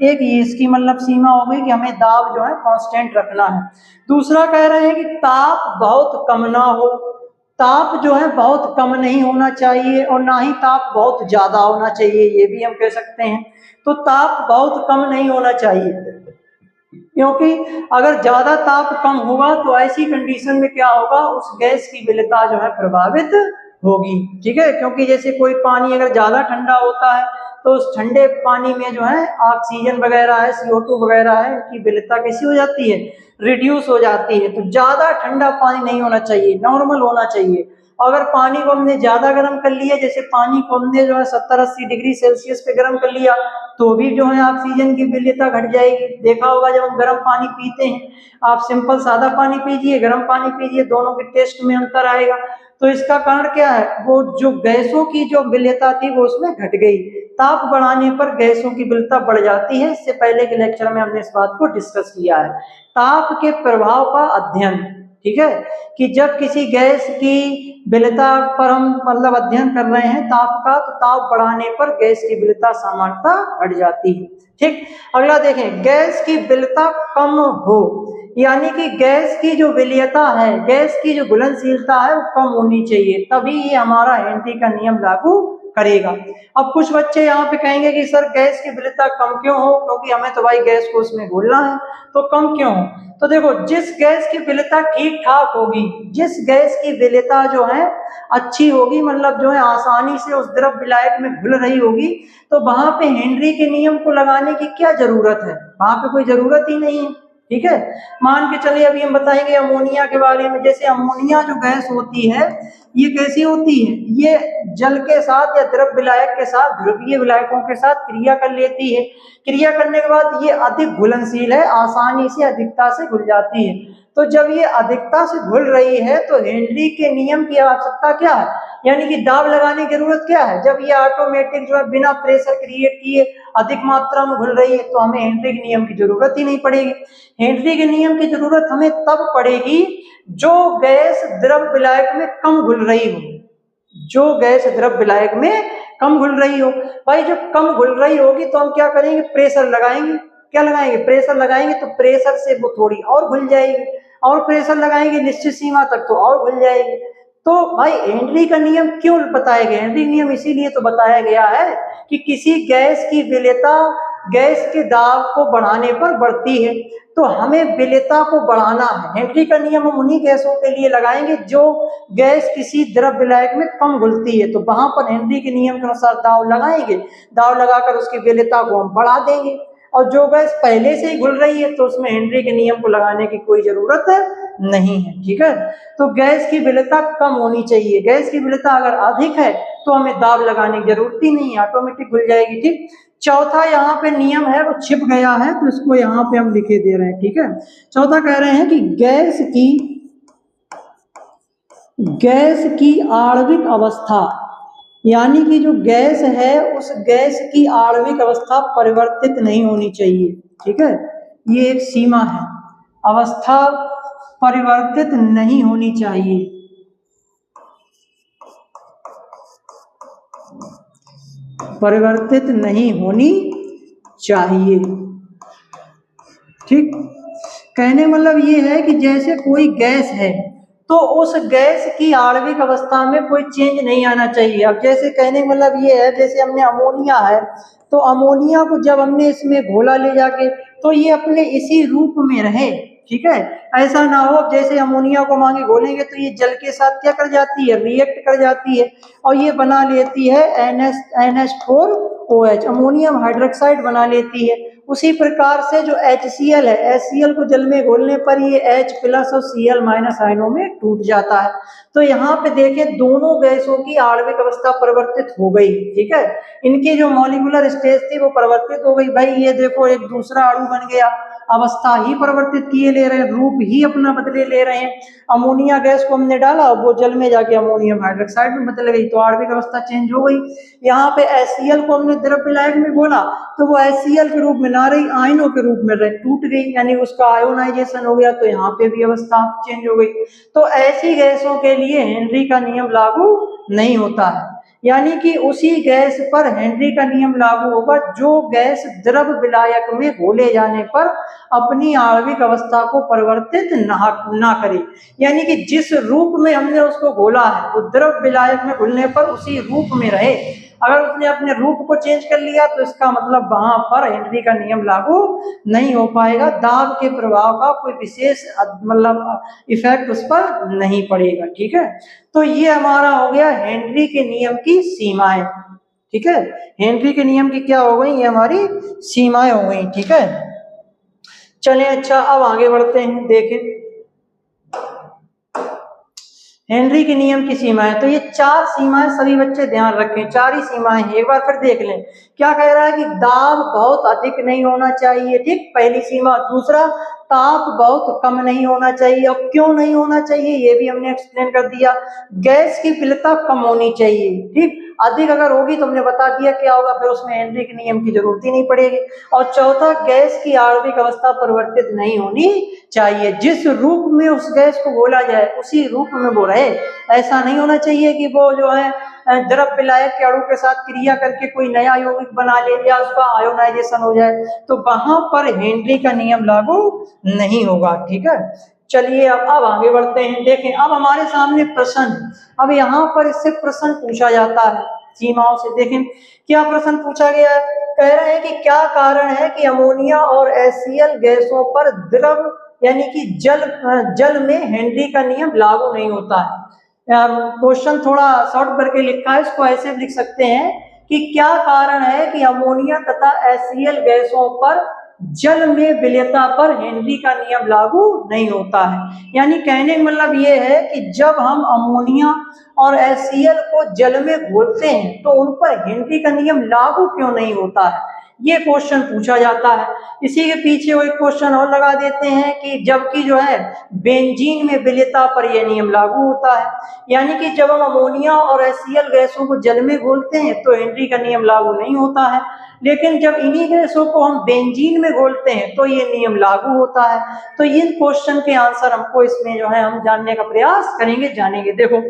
A: एक ये इसकी मतलब सीमा हो गई कि हमें दाब जो है कांस्टेंट रखना है। दूसरा कह रहे हैं कि ताप बहुत कम ना हो, ताप जो है बहुत कम नहीं होना चाहिए और ना ही ताप बहुत ज्यादा होना चाहिए, ये भी हम कह सकते हैं। तो ताप बहुत कम नहीं होना चाहिए, क्योंकि अगर ज्यादा ताप कम होगा तो ऐसी कंडीशन में क्या होगा, उस गैस की विलेयता जो है प्रभावित होगी। ठीक है, क्योंकि जैसे कोई पानी अगर ज्यादा ठंडा होता है तो उस ठंडे पानी में जो है ऑक्सीजन वगैरह है, CO2 वगैरह है, उनकी विलेयता कैसी हो जाती है, रिड्यूस हो जाती है। तो ज्यादा ठंडा पानी नहीं होना चाहिए, नॉर्मल होना चाहिए। अगर पानी को हमने ज्यादा गर्म कर लिया, जैसे पानी को हमने जो है 70-80 डिग्री सेल्सियस पे गर्म कर लिया, तो भी जो है ऑक्सीजन की विलेयता घट जाएगी। देखा होगा जब हम गर्म पानी पीते हैं, आप सिंपल सादा पानी पीजिए, गर्म पानी पीजिए, दोनों के टेस्ट में अंतर आएगा। तो इसका कारण क्या है, वो जो गैसों की जो विलेयता थी वो उसमें घट गई। ताप बढ़ाने पर गैसों की विलेयता बढ़ जाती है, इससे पहले के लेक्चर में हमने इस बात को डिस्कस किया है। ताप के प्रभाव का अध्ययन, ठीक है, कि जब किसी गैस की विलेयता पर हम मतलब अध्ययन कर रहे हैं ताप का, तो ताप बढ़ाने पर गैस की विलेयता सामान्यतः घट जाती है। ठीक, अगला देखें, गैस की विलेयता कम हो, यानी कि गैस की जो विलेयता है, गैस की जो घुलनशीलता है वो कम होनी चाहिए, तभी ये हमारा हेनरी का नियम लागू करेगा। अब कुछ बच्चे यहाँ पे कहेंगे कि सर गैस की विलेयता कम क्यों हो, क्योंकि हमें तो भाई गैस को उसमें घोलना है, तो कम क्यों हो। तो देखो, जिस गैस की विलेयता ठीक ठाक होगी, जिस गैस की विलेयता जो है अच्छी होगी, मतलब जो है आसानी से उस द्रव विलायक में घुल रही होगी, तो वहां पे हेनरी के नियम को लगाने की क्या जरूरत है, वहां पे कोई जरूरत ही नहीं है। ठीक है, मान के चलिए अभी हम बताएंगे अमोनिया के बारे में। जैसे अमोनिया जो गैस होती है, ये कैसी होती है, ये जल के साथ या द्रव विलायक के साथ, ध्रुवीय विलायकों के साथ क्रिया कर लेती है। क्रिया करने के बाद ये अधिक घुलनशील है, आसानी से अधिकता से घुल जाती है। तो जब ये अधिकता से घुल रही है तो हेनरी के नियम की आवश्यकता क्या है, यानी कि दाब लगाने की जरूरत क्या है, जब ये ऑटोमेटिक जो है बिना प्रेशर क्रिएट किए अधिक मात्रा में घुल रही है, तो हमें हेनरी के नियम की जरूरत ही नहीं पड़ेगी। हेनरी के नियम की जरूरत हमें तब पड़ेगी जो गैस द्रव विलायक में कम घुल रही हो, जो गैस द्रव विलायक में कम घुल रही हो। भाई जब कम घुल रही होगी तो हम क्या करेंगे, प्रेशर लगाएंगे। क्या लगाएंगे, प्रेशर लगाएंगे, तो प्रेशर से वो थोड़ी और घुल जाएगी, और प्रेशर लगाएंगे निश्चित सीमा तक तो और घुल जाएगी। तो भाई हेनरी का नियम क्यों बताया गया, हेनरी नियम इसीलिए तो बताया गया है कि किसी गैस की विलेयता गैस के दाब को बढ़ाने पर बढ़ती है, तो हमें विलेयता को बढ़ाना है। हेनरी का नियम हम उन्हीं गैसों के लिए लगाएंगे जो गैस किसी द्रव विलायक में कम घुलती है, तो वहां पर हेनरी के नियम के अनुसार दाब लगाएंगे, दाब लगाकर उसकी विलेयता को हम बढ़ा देंगे। और जो गैस पहले से ही घुल रही है तो उसमें हेनरी के नियम को लगाने की कोई जरूरत नहीं है। ठीक है, तो गैस की विलेयता कम होनी चाहिए, गैस की विलेयता अगर अधिक है तो हमें दाब लगाने की जरूरत ही नहीं है, ऑटोमेटिक घुल जाएगी। ठीक, चौथा यहाँ पे नियम है वो छिप गया है, तो इसको यहाँ पे हम लिखे दे रहे हैं। ठीक है, चौथा कह रहे हैं कि गैस की आणविक अवस्था, यानी कि जो गैस है उस गैस की आणविक अवस्था परिवर्तित नहीं होनी चाहिए। ठीक है, ये एक सीमा है, अवस्था परिवर्तित नहीं होनी चाहिए। परिवर्तित नहीं होनी चाहिए। ठीक, कहने मतलब ये है कि जैसे कोई गैस है तो उस गैस की आणविक अवस्था में कोई चेंज नहीं आना चाहिए। अब जैसे कहने मतलब ये है, जैसे हमने अमोनिया है, तो अमोनिया को जब हमने इसमें घोला ले जाके, तो ये अपने इसी रूप में रहे, ठीक है। ऐसा ना हो जैसे अमोनिया को मांगे घोलेंगे तो ये जल के साथ क्या कर जाती है, रिएक्ट कर जाती है और ये बना लेती है NH4OH, अमोनियम हाइड्रोक्साइड बना लेती है। उसी प्रकार से जो HCl है, HCl को जल में घोलने पर ये H प्लस और Cl- आयनों में टूट जाता है। तो यहाँ पे देखें दोनों गैसों की आणविक अवस्था परिवर्तित हो गई, ठीक है। इनकी जो मॉलिक्यूलर स्टेज थी वो परिवर्तित हो गई। भाई ये देखो एक दूसरा अणु बन गया, अवस्था ही परिवर्तित किए ले रहे हैं, रूप ही अपना बदले ले रहे हैं। अमोनिया गैस को हमने डाला, वो जल में जाके अमोनियम हाइड्रोक्साइड में बदल गई, तो आणविक अवस्था चेंज हो गई। यहाँ पे HCl को हमने द्रव विलायक में घोला तो वो HCl के रूप में ना रही, आयनों के रूप में रही, टूट गई, यानी उसका आयोनाइजेशन हो गया, तो यहाँ पे भी अवस्था चेंज हो गई। तो ऐसी गैसों के लिए हेनरी का नियम लागू नहीं होता है, यानी कि उसी गैस पर हेनरी का नियम लागू होगा जो गैस द्रव विलायक में घोले जाने पर अपनी आणविक अवस्था को परिवर्तित ना करे, यानी कि जिस रूप में हमने उसको घोला है वो द्रव विलायक में घुलने पर उसी रूप में रहे। अगर उसने अपने रूप को चेंज कर लिया तो इसका मतलब वहां पर हेनरी का नियम लागू नहीं हो पाएगा, दाब के प्रभाव का कोई विशेष मतलब इफेक्ट उस पर नहीं पड़ेगा, ठीक है। तो ये हमारा हो गया हेनरी के नियम की सीमाएं, ठीक है। हेनरी के नियम की क्या हो गई, ये हमारी सीमाएं हो गई, ठीक है। चलें अच्छा अब आगे बढ़ते हैं, देखें हेनरी के नियम की सीमाएं। तो ये 4 सीमाएं सभी बच्चे ध्यान रखें, 4 ही सीमाएं हैं, एक बार फिर देख लें। क्या कह रहा है कि दाब बहुत अधिक नहीं होना चाहिए, ठीक, पहली सीमा। दूसरा, ताप बहुत कम नहीं होना चाहिए, और क्यों नहीं होना चाहिए ये भी हमने एक्सप्लेन कर दिया। गैस की विलता कम होनी चाहिए, ठीक, अधिक अगर होगी तो हमने बता दिया क्या होगा, फिर उसमें हेनरी के नियम की जरूरत ही नहीं पड़ेगी। और चौथा, गैस की आणविक अवस्था परिवर्तित नहीं होनी चाहिए, जिस रूप में उस गैस को घोला जाए उसी रूप में वो रहे। ऐसा नहीं होना चाहिए कि वो जो है द्रव विलायक के अणु के साथ क्रिया करके कोई नया यौगिक बना ले या उसका आयोनाइजेशन हो जाए, तो वहां पर हेनरी का नियम लागू नहीं होगा, ठीक है। चलिए अब आगे बढ़ते हैं, देखें अब हमारे सामने प्रश्न, अब यहाँ पर इससे प्रश्न पूछा जाता है सीमाओं से। देखें क्या प्रश्न पूछा गया है, कह रहे हैं कि क्या कारण है कि अमोनिया और HCl गैसों पर द्रव यानी कि जल में हेनरी का नियम लागू नहीं होता है। क्वेश्चन थोड़ा शॉर्ट करके लिखा है, इसको ऐसे लिख सकते हैं कि क्या कारण है कि अमोनिया तथा HCl गैसों पर जल में विलयता पर हेनरी का नियम लागू नहीं होता है। यानी कहने का मतलब ये है कि जब हम अमोनिया और HCl को जल में घोलते हैं तो उन पर हेनरी का नियम लागू क्यों नहीं होता है, ये क्वेश्चन पूछा जाता है। इसी के पीछे वो एक क्वेश्चन और लगा देते हैं कि जबकि जो है बेंजीन में विलयता पर यह नियम लागू होता है, यानी कि जब हम अमोनिया और HCl गैसों को जल में घोलते हैं तो हेनरी का नियम लागू नहीं होता है, लेकिन जब इन्हीं गैसों को हम बेंजीन में घोलते हैं तो ये नियम लागू होता है। तो इन क्वेश्चन के आंसर हमको इसमें जो है हम जानने का प्रयास करेंगे, जानेंगे। देखो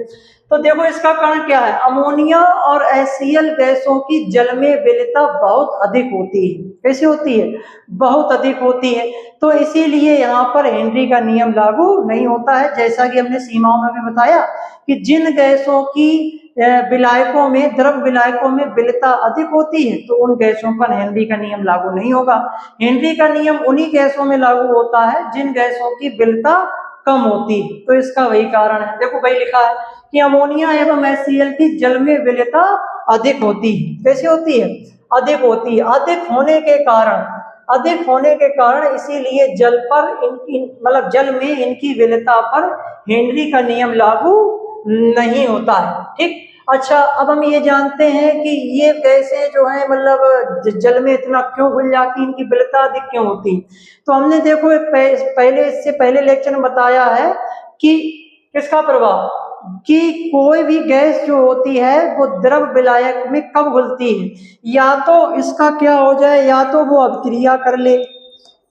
A: इसका कारण क्या है, अमोनिया और HCl गैसों की जल में विलयता बहुत अधिक होती है। कैसे होती है, बहुत अधिक होती है, तो इसीलिए यहाँ पर हेनरी का नियम लागू नहीं होता है। जैसा कि हमने सीमाओं में भी बताया कि जिन गैसों की विलायकों में, द्रव विलायकों में विलयता अधिक होती है तो उन गैसों पर हेनरी का नियम लागू नहीं होगा। हेनरी का नियम उन्हीं गैसों में लागू होता है जिन गैसों की विलयता कम होती है, तो इसका वही कारण है। देखो भाई लिखा है कि अमोनिया एवं HCl की जल में विलयता अधिक होती है। कैसे होती है, अधिक होती है। अधिक होने के कारण इसीलिए जल पर इनकी मतलब जल में इनकी विलयता पर हेनरी का नियम लागू नहीं होता है, ठीक। अच्छा अब हम ये जानते हैं कि ये गैसें जो है मतलब जल में इतना क्यों घुल जाती, इनकी विलयता अधिक क्यों होती। तो हमने देखो इससे पहले लेक्चर में बताया है कि किसका प्रभाव, कि कोई भी गैस जो होती है वो द्रव विलायक में कब घुलती है, या तो इसका क्या हो जाए, या तो वो अभिक्रिया कर ले,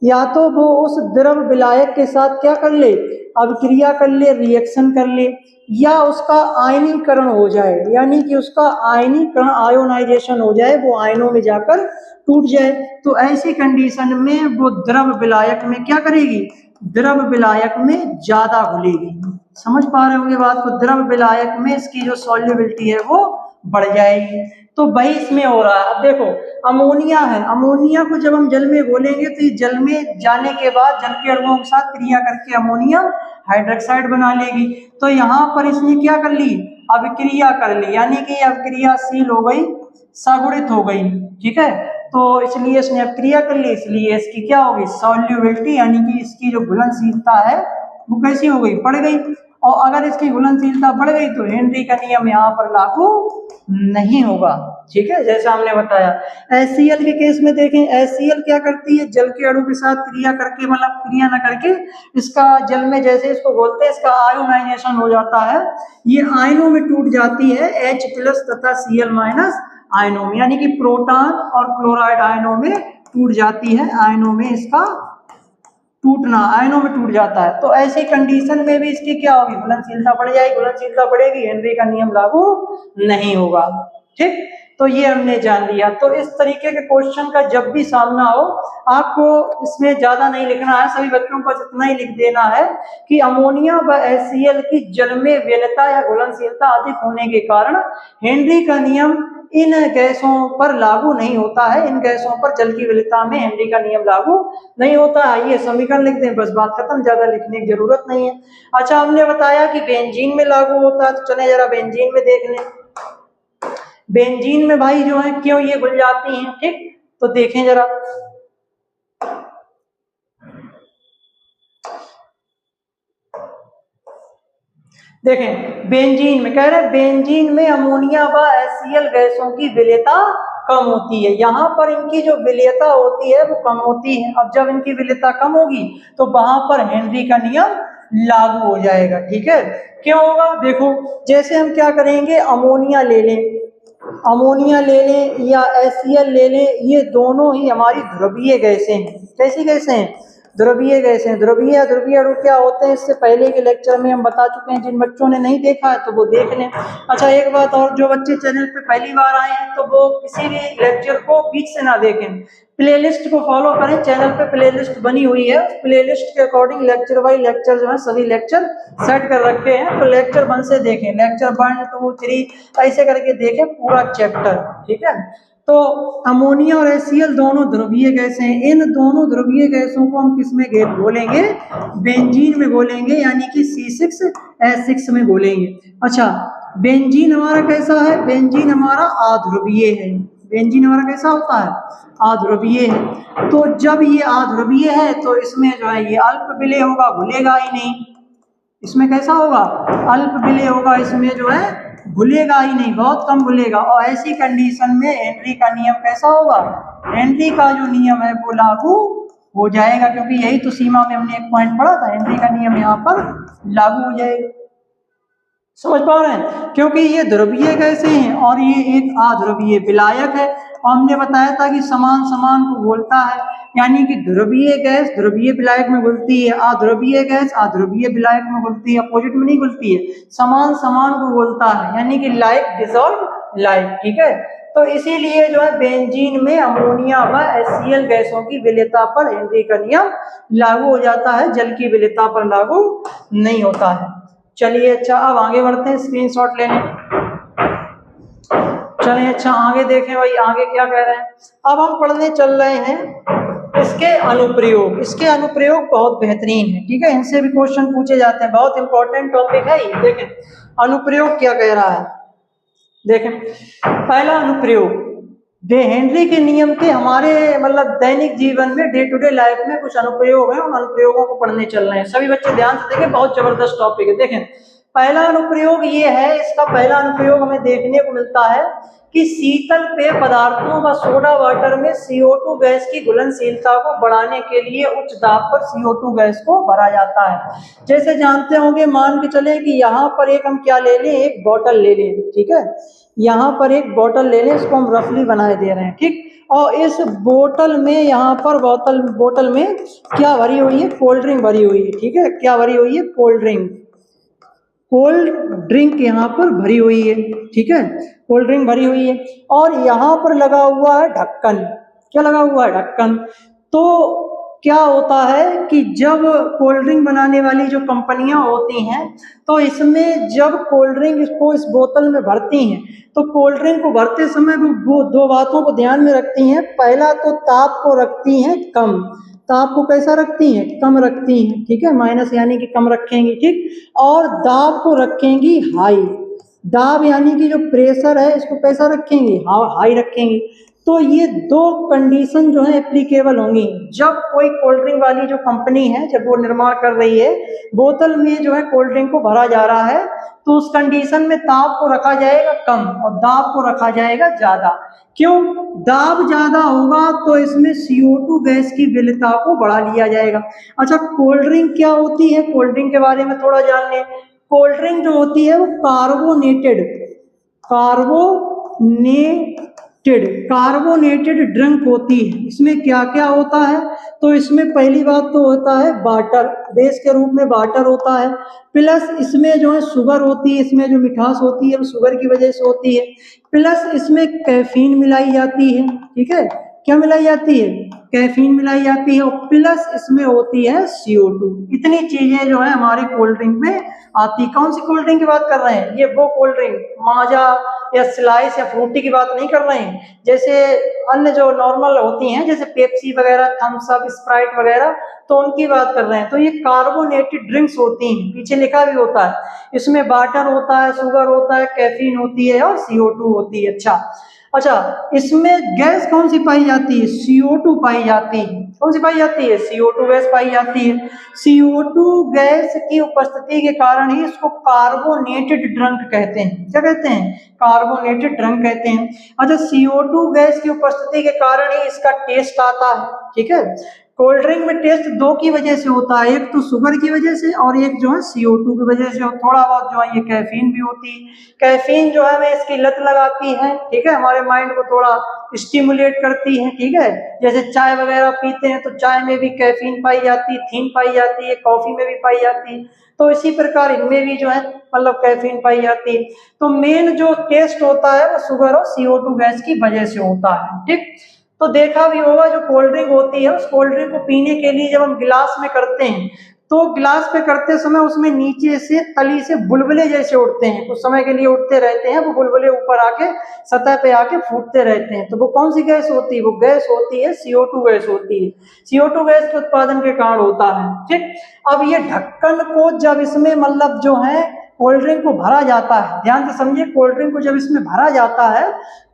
A: या तो वो उस द्रव विलायक के साथ क्या कर ले, अभिक्रिया कर ले, रिएक्शन कर ले, या उसका आयनीकरण हो जाए, यानी कि उसका आयनीकरण, आयोनाइजेशन हो जाए, वो आयनों में जाकर टूट जाए। तो ऐसी कंडीशन में वो द्रव विलायक में क्या करेगी, द्रव विलायक में ज्यादा घुलेगी। समझ पा रहे होंगे बात को, द्रव विलायक में इसकी जो सॉल्युबिलिटी है वो बढ़ जाएगी। तो वही इसमें हो रहा है। अब देखो अमोनिया है, अमोनिया को जब हम जल में घोलेंगे तो ये जल में जाने के बाद जल के अणुओं के साथ क्रिया करके अमोनिया हाइड्रोक्साइड बना लेगी। तो यहाँ पर इसने क्या कर ली, अभिक्रिया कर ली, यानी कि अभिक्रियाशील हो गई, सगुणित हो गई, ठीक है। तो इसलिए इसने अभिक्रिया कर ली, इसलिए इसकी क्या होगी, सॉल्युबिलिटी, यानी कि इसकी जो घुलनशीलता है वो कैसी हो गई, बढ़ गई। और अगर इसकी घुलनशीलता बढ़ गई तो हेनरी का नियम यहाँ पर लागू नहीं होगा, ठीक है, जैसा हमने बताया। HCl के केस में देखें, HCl क्या करती है, जल के अणु के साथ क्रिया करके, मतलब क्रिया न करके इसका जल में जैसे इसको घोलते हैं इसका आयोनाइजेशन हो जाता है, ये आयनों में टूट जाती है H+ तथा Cl- आयनों में, यानी कि प्रोटॉन और क्लोराइड आयनों में टूट जाती है, आयनों में इसका टूटना, आयनों में टूट जाता है। तो ऐसी कंडीशन में भी इसकी क्या होगी, घुलनशीलता बढ़ जाएगी, घुलनशीलता बढ़ेगी, हेनरी का नियम लागू नहीं होगा, ठीक। तो ये हमने जान लिया। तो इस तरीके के क्वेश्चन का जब भी सामना हो, आपको इसमें ज्यादा नहीं लिखना है, सभी बच्चों को इतना ही लिख देना है कि अमोनिया व HCl की जल में विलयता या घुलनशीलता अधिक होने के कारण हेनरी का नियम इन गैसों पर लागू नहीं होता है, इन गैसों पर जल की विलयता में हेनरी का नियम लागू नहीं होता है। ये समीकरण लिख दें, बस बात खत्म, ज्यादा लिखने की जरूरत नहीं है। अच्छा, हमने बताया कि बेंजीन में लागू होता है, तो चले जरा बेंजीन में देख लें। बेंजीन में भाई जो है क्यों ये घुल जाती हैं, ठीक, तो देखें जरा। देखें बेंजीन में कह रहे हैं, बेंजीन में अमोनिया व HCl गैसों की विलयता कम होती है, यहाँ पर इनकी जो विलयता होती है वो कम होती है। अब जब इनकी विलयता कम होगी तो वहां पर हेनरी का नियम लागू हो जाएगा, ठीक है। क्यों होगा, देखो जैसे हम क्या करेंगे, अमोनिया ले लें, अमोनिया ले लें या HCl ले लें, ये दोनों ही हमारी ध्रुवीय गैसें हैं। कैसी गैसें हैं, ध्रुवीय गैसें। ध्रुवीय ध्रुवीय अणु क्या होते हैं, इससे पहले के लेक्चर में हम बता चुके हैं, जिन बच्चों ने नहीं देखा है तो वो देख लें। अच्छा, एक बात और, जो बच्चे चैनल पे पहली बार आए हैं तो वो किसी भी लेक्चर को बीच से ना देखें, प्लेलिस्ट को फॉलो करें, चैनल पे प्लेलिस्ट बनी हुई है, प्लेलिस्ट के अकॉर्डिंग लेक्चर बाय लेक्चर जो है सभी लेक्चर सेट कर रखे हैं, तो लेक्चर 1 से देखें, लेक्चर 1, 2, 3 ऐसे करके देखें पूरा चैप्टर, ठीक है। तो अमोनिया और HCl दोनों ध्रुवीय गैसें हैं, इन दोनों ध्रुवीय गैसों को हम किस में घोलेंगे, बेंजीन में घोलेंगे, यानी कि C6H6 में घोलेंगे। अच्छा, बेंजीन हमारा कैसा है, बेंजीन हमारा अध्रुवीय है, बेंजीन हमारा कैसा होता है, अध्रुवीय है। तो जब ये अध्रुवीय है तो इसमें जो है ये अल्प विलेय होगा, घुलेगा ही नहीं, इसमें कैसा होगा, अल्प विलेय होगा, इसमें जो है घुलेगा ही नहीं, बहुत कम घुलेगा। और ऐसी कंडीशन में हेनरी का नियम कैसा होगा, हेनरी का जो नियम है वो लागू हो जाएगा, क्योंकि यही तो सीमा में हमने एक पॉइंट पढ़ा था, हेनरी का नियम यहाँ पर लागू हो जाएगा। समझ पा रहे हैं, क्योंकि ये ध्रुवीय कैसे हैं और ये एक अध्रुवीय विलायक है, और हमने बताया था कि समान समान को घोलता है, यानी कि ध्रुवीय गैस ध्रुवीय विलायक में घुलती है, अध्रुवीय गैस अध्रुवीय विलायक में घुलती है, अपोजिट में नहीं घुलती है, समान समान को घोलता है, यानी कि लाइक डिसॉल्व लाइक, ठीक है। तो इसीलिए जो है बेंजीन में अमोनिया व HCl गैसों की विलयता पर हेनरी का नियम लागू हो जाता है, जल की विलयता पर लागू नहीं होता है। चलिए अच्छा, अब आगे बढ़ते हैं, स्क्रीनशॉट लेने। चलिए अच्छा, आगे देखें भाई, आगे क्या कह रहे हैं। अब हम पढ़ने चल रहे हैं इसके अनुप्रयोग। इसके अनुप्रयोग बहुत बेहतरीन है, ठीक है, इनसे भी क्वेश्चन पूछे जाते हैं, बहुत इंपॉर्टेंट टॉपिक है ये। देखें अनुप्रयोग क्या कह रहा है, देखें पहला अनुप्रयोग, हेनरी के नियम के हमारे मतलब दैनिक जीवन में डे टू डे लाइफ में कुछ अनुप्रयोग हैं, उन अनुप्रयोगों को पढ़ने चल रहे हैं। सभी बच्चे ध्यान से देखें, बहुत जबरदस्त टॉपिक है। देखें पहला अनुप्रयोग ये है, इसका पहला अनुप्रयोग हमें देखने को मिलता है कि शीतल पेय पदार्थों व सोडा वाटर में CO2 गैस की घुलनशीलता को बढ़ाने के लिए उच्च दाब पर CO2 गैस को भरा जाता है। जैसे जानते होंगे, मान के चले कि यहाँ पर एक हम क्या ले लें, एक बोतल ले लें, ठीक है, यहाँ पर एक बोतल ले लें, इसको हम रफली बनाए दे रहे हैं, ठीक। और इस बोतल में, यहाँ पर बोतल में क्या भरी हुई है, कोल्ड ड्रिंक भरी हुई है, ठीक है, क्या भरी हुई है, कोल्ड ड्रिंक यहाँ पर भरी हुई है, ठीक है, कोल्ड ड्रिंक भरी हुई है, और यहाँ पर लगा हुआ है ढक्कन। क्या लगा हुआ है, ढक्कन। तो क्या होता है कि जब कोल्ड ड्रिंक बनाने वाली जो कंपनियां होती हैं, तो इसमें जब कोल्ड ड्रिंक को इस बोतल में भरती हैं, तो कोल्ड ड्रिंक को भरते समय वो दो बातों को ध्यान में रखती हैं। पहला तो ताप को रखती हैं कम, ताप को कैसा रखती हैं, कम रखती हैं, ठीक है, माइनस यानी कि कम रखेंगी, ठीक। और दाब को रखेंगी हाई, दाब यानी कि जो प्रेशर है इसको कैसा रखेंगी, हाई रखेंगी। तो ये दो कंडीशन जो है एप्लीकेबल होंगी जब कोई कोल्ड ड्रिंक वाली जो कंपनी है, जब वो निर्माण कर रही है, बोतल में जो है कोल्ड ड्रिंक को भरा जा रहा है, तो उस कंडीशन में ताप को रखा जाएगा कम और दाब को रखा जाएगा ज्यादा। क्यों? दाब ज्यादा होगा तो इसमें CO2 गैस की विलेयता को बढ़ा लिया जाएगा। अच्छा, कोल्ड ड्रिंक क्या होती है, कोल्ड ड्रिंक के बारे में थोड़ा जान लें। कोल्ड ड्रिंक जो होती है वो कार्बोनेटेड ड्रिंक होती है। इसमें क्या क्या होता है, तो इसमें पहली बात तो होता है वाटर, बेस के रूप में वाटर होता है, प्लस इसमें जो है शुगर होती है, इसमें जो मिठास होती है वो शुगर की वजह से होती है, प्लस इसमें कैफीन मिलाई जाती है, ठीक है, क्या मिलाई जाती है, कैफीन मिलाई जाती है, और प्लस इसमें होती है CO2। इतनी चीजें जो है हमारे कोल्ड ड्रिंक में आती। कौन सी कोल्ड ड्रिंक की बात कर रहे हैं, ये वो कोल्ड ड्रिंक माजा या स्लाइस या फ्रूटी की बात नहीं कर रहे हैं, जैसे अन्य जो नॉर्मल होती हैं जैसे पेप्सी वगैरह, थम्स अप, स्प्राइट वगैरह, तो उनकी बात कर रहे हैं। तो ये कार्बोनेटेड ड्रिंक्स होती हैं, पीछे लिखा भी होता है, इसमें वाटर होता है, शुगर होता है, कैफीन होती है और CO2 होती है। अच्छा, इसमें गैस कौन सी पाई जाती है, CO2 पाई जाती है। कौन सी पाई जाती है, CO2 गैस पाई जाती है। CO2 गैस की उपस्थिति के कारण ही इसको कार्बोनेटेड ड्रिंक कहते हैं। क्या कहते हैं, कार्बोनेटेड ड्रिंक कहते हैं। अच्छा, CO2 गैस की उपस्थिति के कारण ही इसका टेस्ट आता है, ठीक है। कोल्ड ड्रिंक में टेस्ट दो की वजह से होता है, एक तो शुगर की वजह से और एक जो है CO2 की वजह से, थोड़ा बहुत जो है ये कैफीन भी होती है। कैफीन जो है हमें इसकी लत लगाती है, ठीक है, हमारे माइंड को थोड़ा स्टिमुलेट करती है, ठीक है। जैसे चाय वगैरह पीते हैं तो चाय में भी कैफीन पाई जाती है, थीन पाई जाती है, कॉफी में भी पाई जाती है, तो इसी प्रकार इनमें भी जो है मतलब कैफीन पाई जाती है। तो मेन जो टेस्ट होता है वो शुगर और CO2 गैस की वजह से होता है, ठीक। तो देखा भी होगा जो कोल्ड ड्रिंक होती है, उस कोल्ड ड्रिंक को पीने के लिए जब हम गिलास में करते हैं, तो गिलास पे करते समय उसमें नीचे से तली से बुलबुले जैसे उठते हैं, कुछ समय के लिए उठते रहते हैं, वो बुलबुले ऊपर आके सतह पे आके फूटते रहते हैं। तो वो कौन सी गैस होती है, वो गैस होती है CO2 गैस होती है। CO2 गैस के उत्पादन के कारण होता है, ठीक। अब ये ढक्कन को जब इसमें मतलब जो है कोल्ड ड्रिंक को भरा जाता है, ध्यान से समझिए, कोल्ड ड्रिंक को जब इसमें भरा जाता है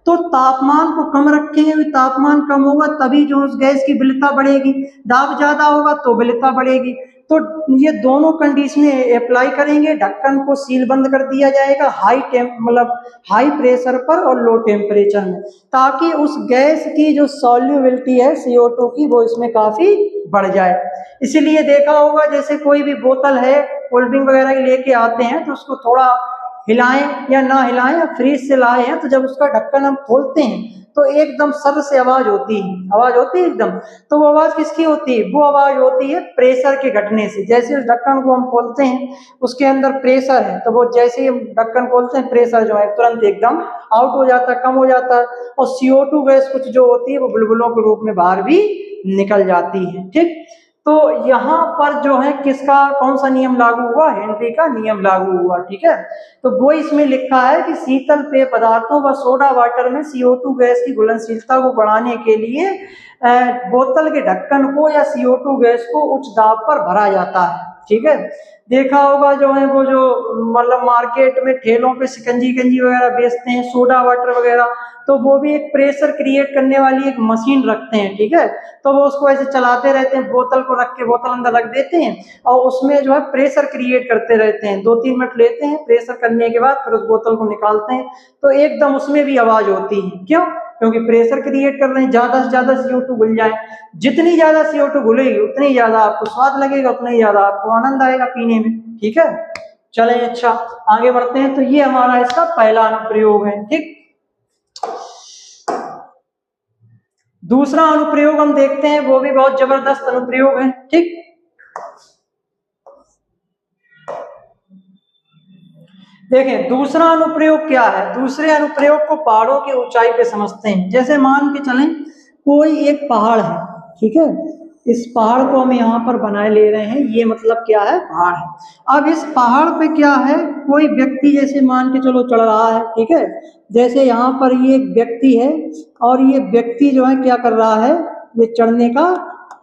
A: तो तापमान को कम रखेंगे, तापमान कम होगा तभी जो उस गैस की विलेयता बढ़ेगी, दाब ज्यादा होगा तो विलेयता बढ़ेगी। तो ये दोनों कंडीशनें अप्लाई करेंगे, ढक्कन को सील बंद कर दिया जाएगा हाई प्रेशर पर और लो टेम्परेचर में, ताकि उस गैस की जो सॉल्युबिलिटी है CO2 की वो इसमें काफी बढ़ जाए। इसीलिए देखा होगा जैसे कोई भी बोतल है कोल्ड ड्रिंक वगैरह की लेके आते हैं तो उसको थोड़ा हिलाएं या ना हिलाएं, या फ्रीज से लाए हैं तो जब उसका ढक्कन हम खोलते हैं तो एकदम सर से आवाज होती है एकदम। तो वो आवाज किसकी होती है, वो आवाज होती है प्रेशर के घटने से। जैसे उस ढक्कन को हम खोलते हैं, उसके अंदर प्रेशर है, तो वो जैसे ही हम ढक्कन खोलते हैं प्रेशर जो है तुरंत एकदम आउट हो जाता है, कम हो जाता है, और CO2 गैस कुछ जो होती है वो बुलबुलों के रूप में बाहर भी निकल जाती है, ठीक। तो यहाँ पर जो है किसका कौन सा नियम लागू हुआ, हेनरी का नियम लागू हुआ, ठीक है। तो वो इसमें लिखा है कि शीतल पेय पदार्थों व सोडा वाटर में CO2 गैस की घुलनशीलता को बढ़ाने के लिए बोतल के ढक्कन को या CO2 गैस को उच्च दाब पर भरा जाता है, ठीक है। देखा होगा जो है वो जो मतलब मार्केट में ठेलों पे शिकंजी वगैरह बेचते हैं, सोडा वाटर वगैरह, तो वो भी एक प्रेशर क्रिएट करने वाली एक मशीन रखते हैं, ठीक है। तो वो उसको ऐसे चलाते रहते हैं, बोतल को रख के बोतल अंदर रख देते हैं और उसमें जो है प्रेशर क्रिएट करते रहते हैं, 2-3 मिनट लेते हैं, प्रेशर करने के बाद फिर उस बोतल को निकालते हैं, तो एकदम उसमें भी आवाज होती है। क्यों? क्योंकि प्रेशर क्रिएट कर रहे हैं, ज्यादा से ज्यादा CO2 घुल जाए, जितनी ज्यादा CO2 घुलेगी उतनी ज्यादा आपको स्वाद लगेगा, उतना ही ज्यादा आपको आनंद आएगा पीने में, ठीक है। चलें, अच्छा आगे बढ़ते हैं। तो ये हमारा इसका पहला अनुप्रयोग है, ठीक। दूसरा अनुप्रयोग हम देखते हैं, वो भी बहुत जबरदस्त अनुप्रयोग है, ठीक। देखें दूसरा अनुप्रयोग क्या है। दूसरे अनुप्रयोग को पहाड़ों की ऊंचाई पे समझते हैं। जैसे मान के चलें कोई एक पहाड़ है, ठीक है, इस पहाड़ को हम यहाँ पर बनाए ले रहे हैं, ये मतलब क्या है, पहाड़ है। अब इस पहाड़ पे क्या है, कोई व्यक्ति जैसे मान के चलो चढ़ रहा है, ठीक है। जैसे यहाँ पर ये एक व्यक्ति है और ये व्यक्ति जो है क्या कर रहा है, ये चढ़ने का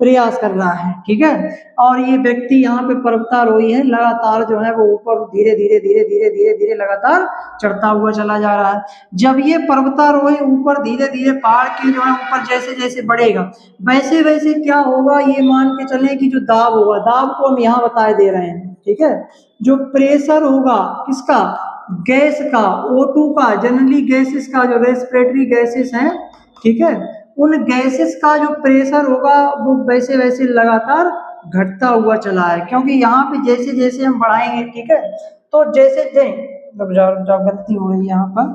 A: प्रयास कर रहा है, ठीक है। और ये व्यक्ति यहाँ पे पर्वतारोही है, लगातार जो है वो ऊपर धीरे धीरे धीरे धीरे धीरे धीरे लगातार चढ़ता हुआ चला जा रहा है। जब ये पर्वतारोही ऊपर धीरे धीरे पहाड़ के जो है ऊपर जैसे जैसे बढ़ेगा, वैसे वैसे क्या होगा, ये मान के चले कि जो दाब होगा, दाब को हम यहाँ बताए दे रहे हैं, ठीक है। जो प्रेशर होगा किसका, गैस का, O2 का, जनरली गैसेस का, जो रेस्पिरेटरी गैसेस हैं, ठीक है, उन गैसेस का जो प्रेशर होगा वो वैसे वैसे लगातार घटता हुआ चला है। क्योंकि यहाँ पे जैसे जैसे हम बढ़ाएंगे, ठीक है, तो जैसे गलती हो रही है यहाँ पर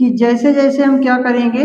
A: कि जैसे जैसे हम क्या करेंगे,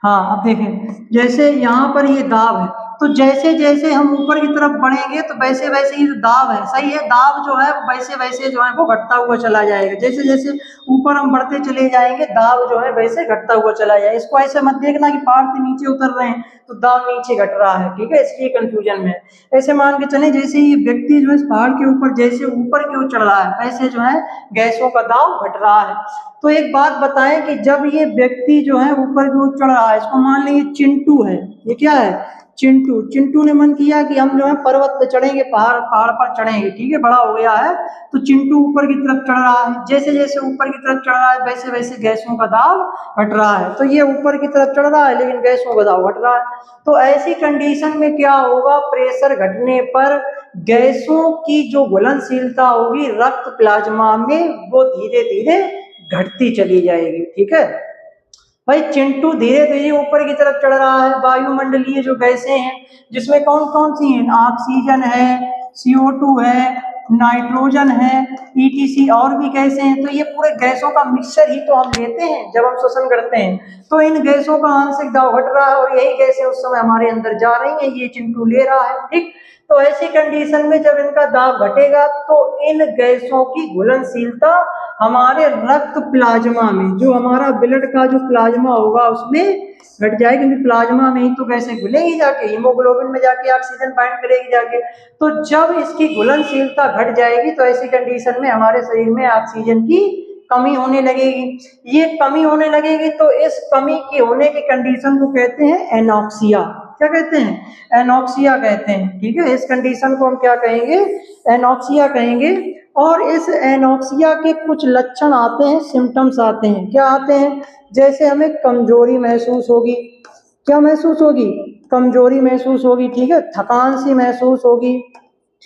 A: हाँ अब देखें, जैसे यहाँ पर ये दाब है, तो जैसे जैसे हम ऊपर की तरफ बढ़ेंगे तो वैसे वैसे ये जो दाब है, सही है, दाब जो है वैसे वैसे जो है वो घटता हुआ चला जाएगा। जैसे जैसे ऊपर हम बढ़ते चले जाएंगे, दाब जो है वैसे घटता हुआ चला जाएगा। इसको ऐसे मत देखना कि पहाड़ से नीचे उतर रहे हैं तो दाब नीचे घट रहा है, ठीक है, इसलिए कंफ्यूजन में। ऐसे मान के चले जैसे ये व्यक्ति जो है इस पहाड़ के ऊपर जैसे ऊपर की ओर चढ़ रहा है, वैसे जो है गैसों का दाब घट रहा है। तो एक बात बताएं कि जब ये व्यक्ति जो है ऊपर की ओर चढ़ रहा है, इसको मान लेंगे चिंटू है, ये क्या है, चिंटू। चिंटू ने मन किया कि हम जो है पर्वत पे चढ़ेंगे, पहाड़ पर चढ़ेंगे, ठीक है, बड़ा हो गया है, तो चिंटू ऊपर की तरफ चढ़ रहा है। जैसे जैसे ऊपर की तरफ चढ़ रहा है वैसे वैसे गैसों का दाब घट रहा है। तो ये ऊपर की तरफ चढ़ रहा है लेकिन गैसों का दाब घट रहा है। तो ऐसी कंडीशन में क्या होगा, प्रेशर घटने पर गैसों की जो घुलनशीलता होगी रक्त प्लाज्मा में, वो धीरे धीरे घटती चली जाएगी, ठीक है। भाई चिंटू धीरे धीरे ऊपर की तरफ चढ़ रहा है, वायुमंडलीय जो गैसें हैं जिसमें कौन कौन सी हैं, ऑक्सीजन है, CO2 है, नाइट्रोजन है, ETC और भी गैसें हैं। तो ये पूरे गैसों का मिक्सचर ही तो हम लेते हैं जब हम श्वसन करते हैं। तो इन गैसों का आंशिक दाब घट रहा है और यही गैसें उस समय हमारे अंदर जा रही हैं, ये चिंटू ले रहा है, ठीक। तो ऐसी कंडीशन में जब इनका दाब घटेगा तो इन गैसों की घुलनशीलता हमारे रक्त प्लाज्मा में, जो हमारा ब्लड का जो प्लाज्मा होगा उसमें घट जाएगी, क्योंकि प्लाज्मा में ही तो गैसें घुलेंगी जाके, हीमोग्लोबिन में जाके ऑक्सीजन बाइंड करेगी जाके। तो जब इसकी घुलनशीलता घट जाएगी तो ऐसी कंडीशन में हमारे शरीर में ऑक्सीजन की कमी होने लगेगी। ये कमी होने लगेगी तो इस कमी की होने की कंडीशन को कहते हैं एनॉक्सिया। क्या कहते हैं, एनॉक्सिया कहते हैं, ठीक है। इस कंडीशन को हम क्या कहेंगे, एनॉक्सिया कहेंगे। और इस एनॉक्सिया के कुछ लक्षण आते हैं, सिम्टम्स आते हैं। क्या आते हैं, जैसे हमें कमजोरी महसूस होगी, क्या महसूस होगी, कमजोरी महसूस होगी, ठीक है, थकान सी महसूस होगी,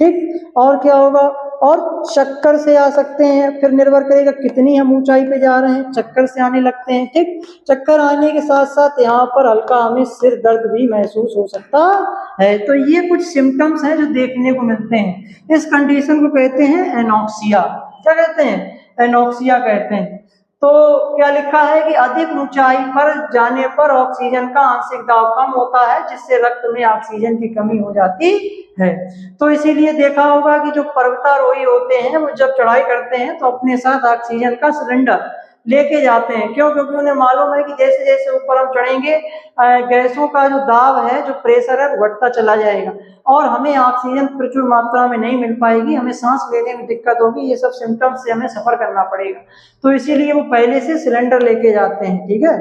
A: ठीक। और क्या होगा, और चक्कर से आ सकते हैं, फिर निर्भर करेगा कितनी हम ऊंचाई पे जा रहे हैं, चक्कर से आने लगते हैं, ठीक। चक्कर आने के साथ साथ यहाँ पर हल्का हमें सिर दर्द भी महसूस हो सकता है। तो ये कुछ सिम्टम्स हैं जो देखने को मिलते हैं। इस कंडीशन को कहते हैं एनॉक्सिया। क्या कहते हैं, एनॉक्सिया कहते हैं। तो क्या लिखा है कि अधिक ऊंचाई पर जाने पर ऑक्सीजन का आंशिक दाब कम होता है, जिससे रक्त में ऑक्सीजन की कमी हो जाती है। तो इसीलिए देखा होगा कि जो पर्वतारोही होते हैं वो जब चढ़ाई करते हैं तो अपने साथ ऑक्सीजन का सिलेंडर लेके जाते हैं। क्यों, क्योंकि उन्हें मालूम है कि जैसे जैसे ऊपर हम चढ़ेंगे गैसों का जो दाब है, जो प्रेशर है, वो घटता चला जाएगा और हमें ऑक्सीजन प्रचुर मात्रा में नहीं मिल पाएगी, हमें सांस लेने में दिक्कत होगी, ये सब सिम्टम्स से हमें सफर करना पड़ेगा। तो इसीलिए वो पहले से सिलेंडर लेके जाते हैं, ठीक है।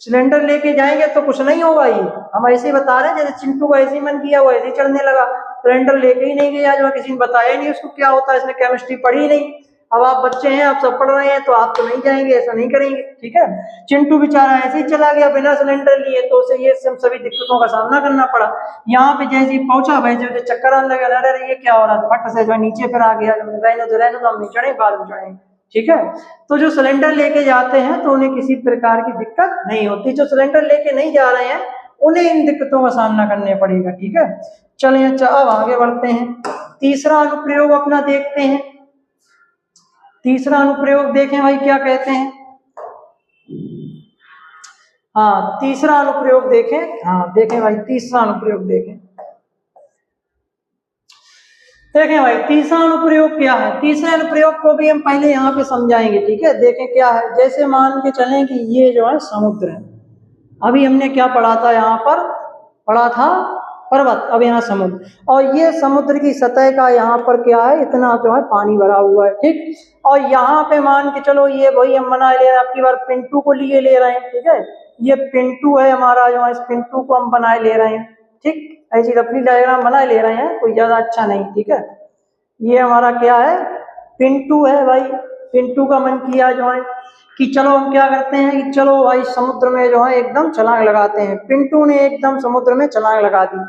A: सिलेंडर लेके जाएंगे तो कुछ नहीं होगा, ये हम ऐसे ही बता रहे हैं, जैसे चिंटू को ऐसे ही मन किया वो ऐसे ही चढ़ने लगा, सिलेंडर लेके ही नहीं गया, जो किसी ने बताया नहीं उसको क्या होता है, इसने केमिस्ट्री पढ़ी नहीं। अब आप बच्चे हैं, आप सब पढ़ रहे हैं, तो आप तो नहीं जाएंगे, ऐसा नहीं करेंगे, ठीक है। चिंटू बेचारा ऐसे ही चला गया बिना सिलेंडर लिए, तो उसे ये सभी दिक्कतों का सामना करना पड़ा। यहाँ पे जैसे ही पहुंचा वैसे उसे चक्कर आने लगा, अरे ये क्या हो रहा है, फट से जो नीचे फिर आ गया, रहने दो हम नहीं चढ़े, बाद में चढ़ेंगे, ठीक है। तो जो सिलेंडर लेके जाते हैं तो उन्हें किसी प्रकार की दिक्कत नहीं होती। जो सिलेंडर लेके नहीं जा रहे हैं उन्हें इन दिक्कतों का सामना करने पड़ेगा, ठीक है। चलिए अब आगे बढ़ते हैं, तीसरा अनुप्रयोग अपना देखते हैं। तीसरा अनुप्रयोग देखें भाई, क्या कहते हैं, हाँ तीसरा अनुप्रयोग देखें, हाँ देखें भाई, तीसरा अनुप्रयोग देखें। देखें भाई तीसरा अनुप्रयोग क्या है। तीसरे अनुप्रयोग को भी हम पहले यहाँ पे समझाएंगे, ठीक है। देखें क्या है, जैसे मान के चलें कि ये जो है समुद्र है, अभी हमने क्या पढ़ा था, यहाँ पर पढ़ा था पर्वत, अब यहाँ समुद्र, और ये समुद्र की सतह का यहाँ पर क्या है, इतना जो है पानी भरा हुआ है, ठीक। और यहाँ पे मान के चलो ये वही हम बना ले रहे हैं, आपकी बार पिंटू को लिए ले रहे हैं, ठीक है। ये पिंटू है हमारा, जो है इस पिंटू को हम बनाए ले रहे हैं, ठीक। ऐसी रफली डायग्राम बनाए ले रहे हैं, कोई ज्यादा अच्छा नहीं, ठीक है। ये हमारा क्या है, पिंटू है भाई। पिंटू का मन किया जो है कि चलो हम क्या करते हैं कि चलो भाई समुद्र में जो है एकदम छलांग लगाते हैं। पिंटू ने एकदम समुद्र में छलांग लगा दी,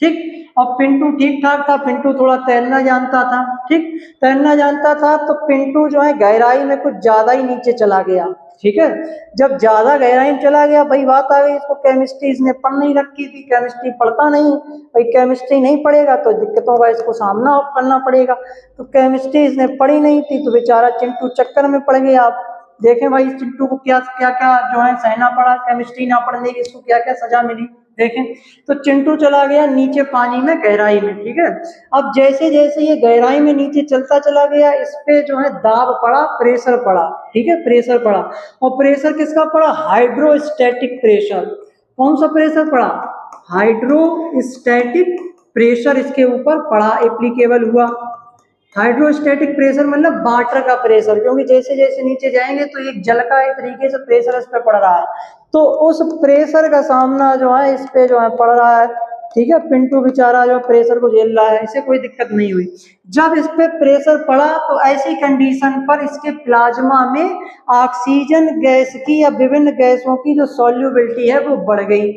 A: ठीक। अब पिंटू ठीक ठाक था, पिंटू थोड़ा तैरना जानता था, ठीक। तैरना जानता था तो पिंटू जो है गहराई में कुछ ज्यादा ही नीचे चला गया, ठीक है। जब ज्यादा गहराई में चला गया, भाई बात आ गई, इसको केमिस्ट्री इसने पढ़ नहीं रखी थी, केमिस्ट्री पढ़ता नहीं, भाई केमिस्ट्री नहीं पढ़ेगा तो दिक्कतों का इसको सामना करना पड़ेगा। तो केमिस्ट्री इसने पढ़ी नहीं थी, तो बेचारा चिंटू चक्कर में पड़ गया। आप देखें भाई चिंटू को क्या क्या क्या जो है सहना पड़ा, केमिस्ट्री ना पढ़ने की इसको क्या क्या सजा मिली, देखें। तो चिंटू चला गया नीचे पानी में, गहराई में, ठीक है। अब जैसे जैसे ये गहराई में नीचे चलता चला गया, इस पे जो है दाब पड़ा, प्रेशर पड़ा, ठीक है, प्रेशर पड़ा। और प्रेशर किसका पड़ा, हाइड्रोस्टैटिक प्रेशर। कौन सा प्रेशर पड़ा, हाइड्रोस्टैटिक प्रेशर इसके ऊपर पड़ा, एप्लीकेबल हुआ। हाइड्रोस्टैटिक प्रेशर मतलब वाटर का प्रेशर, क्योंकि जैसे जैसे नीचे जाएंगे तो एक जल का एक तरीके से प्रेशर इस पे पड़ रहा है, तो उस प्रेशर का सामना जो है इस पे जो है पड़ रहा है, ठीक है। पिंटू बेचारा जो प्रेशर को झेल रहा है, इसे कोई दिक्कत नहीं हुई। जब इस पे प्रेशर पड़ा तो ऐसी कंडीशन पर इसके प्लाज्मा में ऑक्सीजन गैस की या विभिन्न गैसों की जो सॉल्युबिलिटी है वो बढ़ गई।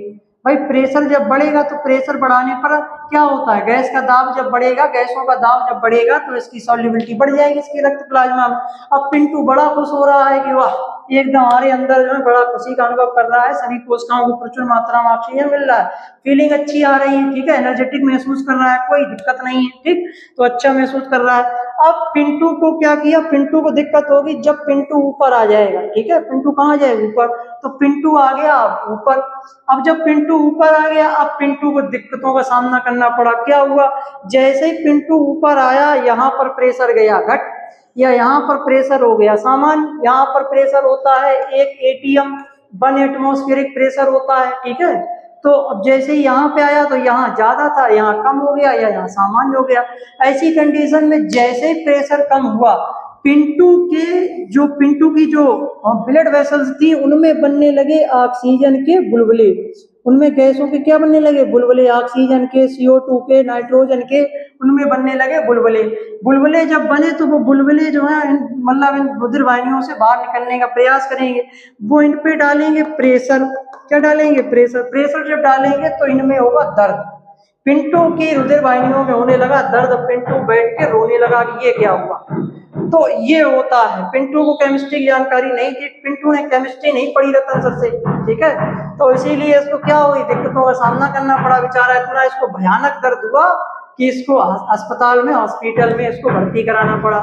A: भाई प्रेशर जब बढ़ेगा तो प्रेशर बढ़ाने पर क्या होता है, गैस का दाब जब बढ़ेगा, गैसों का दाब जब बढ़ेगा तो इसकी सॉल्युबिलिटी बढ़ जाएगी इसके रक्त प्लाज्मा में। अब पिंटू बड़ा खुश हो रहा है कि वाह एकदम हमारे अंदर जो है बड़ा खुशी का अनुभव कर रहा है, सभी कोशिकाओं को प्रचुर मात्रा में ऑक्सीजन मिल रहा है, फीलिंग अच्छी आ रही है, ठीक है, एनर्जेटिक महसूस कर रहा है, कोई दिक्कत नहीं है, ठीक, तो अच्छा महसूस कर रहा है। अब पिंटू को क्या किया, पिंटू को दिक्कत होगी जब पिंटू ऊपर आ जाएगा, ठीक है। पिंटू कहाँ जाएगा, ऊपर, तो पिंटू आ गया ऊपर। अब जब पिंटू ऊपर आ गया, अब पिंटू को दिक्कतों का सामना करना पड़ा। क्या हुआ, जैसे ही पिंटू ऊपर आया, यहाँ पर प्रेशर गया घट, या यहाँ पर प्रेशर हो गया सामान्य। यहाँ पर प्रेशर होता है 1 एटीएम 1 एटमॉस्फेरिक प्रेशर होता है, ठीक है। तो अब जैसे ही यहाँ पे आया तो यहाँ ज्यादा था, यहाँ कम हो गया, या यहाँ सामान्य हो गया। ऐसी कंडीशन में जैसे ही प्रेशर कम हुआ, पिंटू की जो ब्लड वेसल्स थी उनमें बनने लगे ऑक्सीजन के बुलबुले, उनमें गैसों के क्या बनने लगे, बुलबुले, ऑक्सीजन के, CO2 के, नाइट्रोजन के, उनमें बनने लगे बुलबुले। बुलबुले जब बने तो वो बुलबुले जो है मतलब इन रुधिर वाहिनियों से बाहर निकलने का प्रयास करेंगे, वो इन पे डालेंगे प्रेशर। क्या डालेंगे, प्रेशर। प्रेशर जब डालेंगे तो इनमें होगा दर्द। पिंटू की रुधिर वाहिनियों में होने लगा दर्द, पिंटू बैठ के रोने लगा कि ये क्या हुआ। तो ये होता है, पिंटू को केमिस्ट्री की जानकारी नहीं थी, पिंटू ने केमिस्ट्री नहीं पढ़ी रतन सर से, ठीक है, तो इसीलिए इसको क्या हुई, दिक्कतों का सामना करना पड़ा। बेचारा इतना इसको भयानक दर्द हुआ कि इसको अस्पताल में, हॉस्पिटल में इसको भर्ती कराना पड़ा,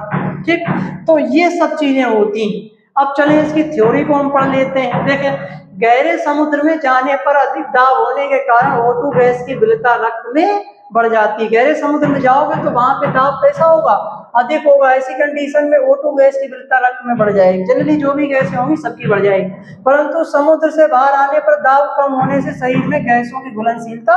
A: ठीक। तो ये सब चीजें होती हैं। अब चले इसकी थ्योरी को हम पढ़ लेते हैं। देखें, गहरे समुद्र में जाने पर अधिक दाब होने के कारण O2 गैस की विलता रक्त में बढ़ जाती है। गहरे समुद्र में जाओगे तो वहां पे दाब कैसा होगा, अधिक होगा। ऐसी कंडीशन में O2 गैस की विलता रक्त में बढ़ जाएगी। जनरली जो भी गैसें होंगी सबकी बढ़ जाएगी, परंतु समुद्र से बाहर आने पर दाब कम होने से शरीर में गैसों की घुलनशीलता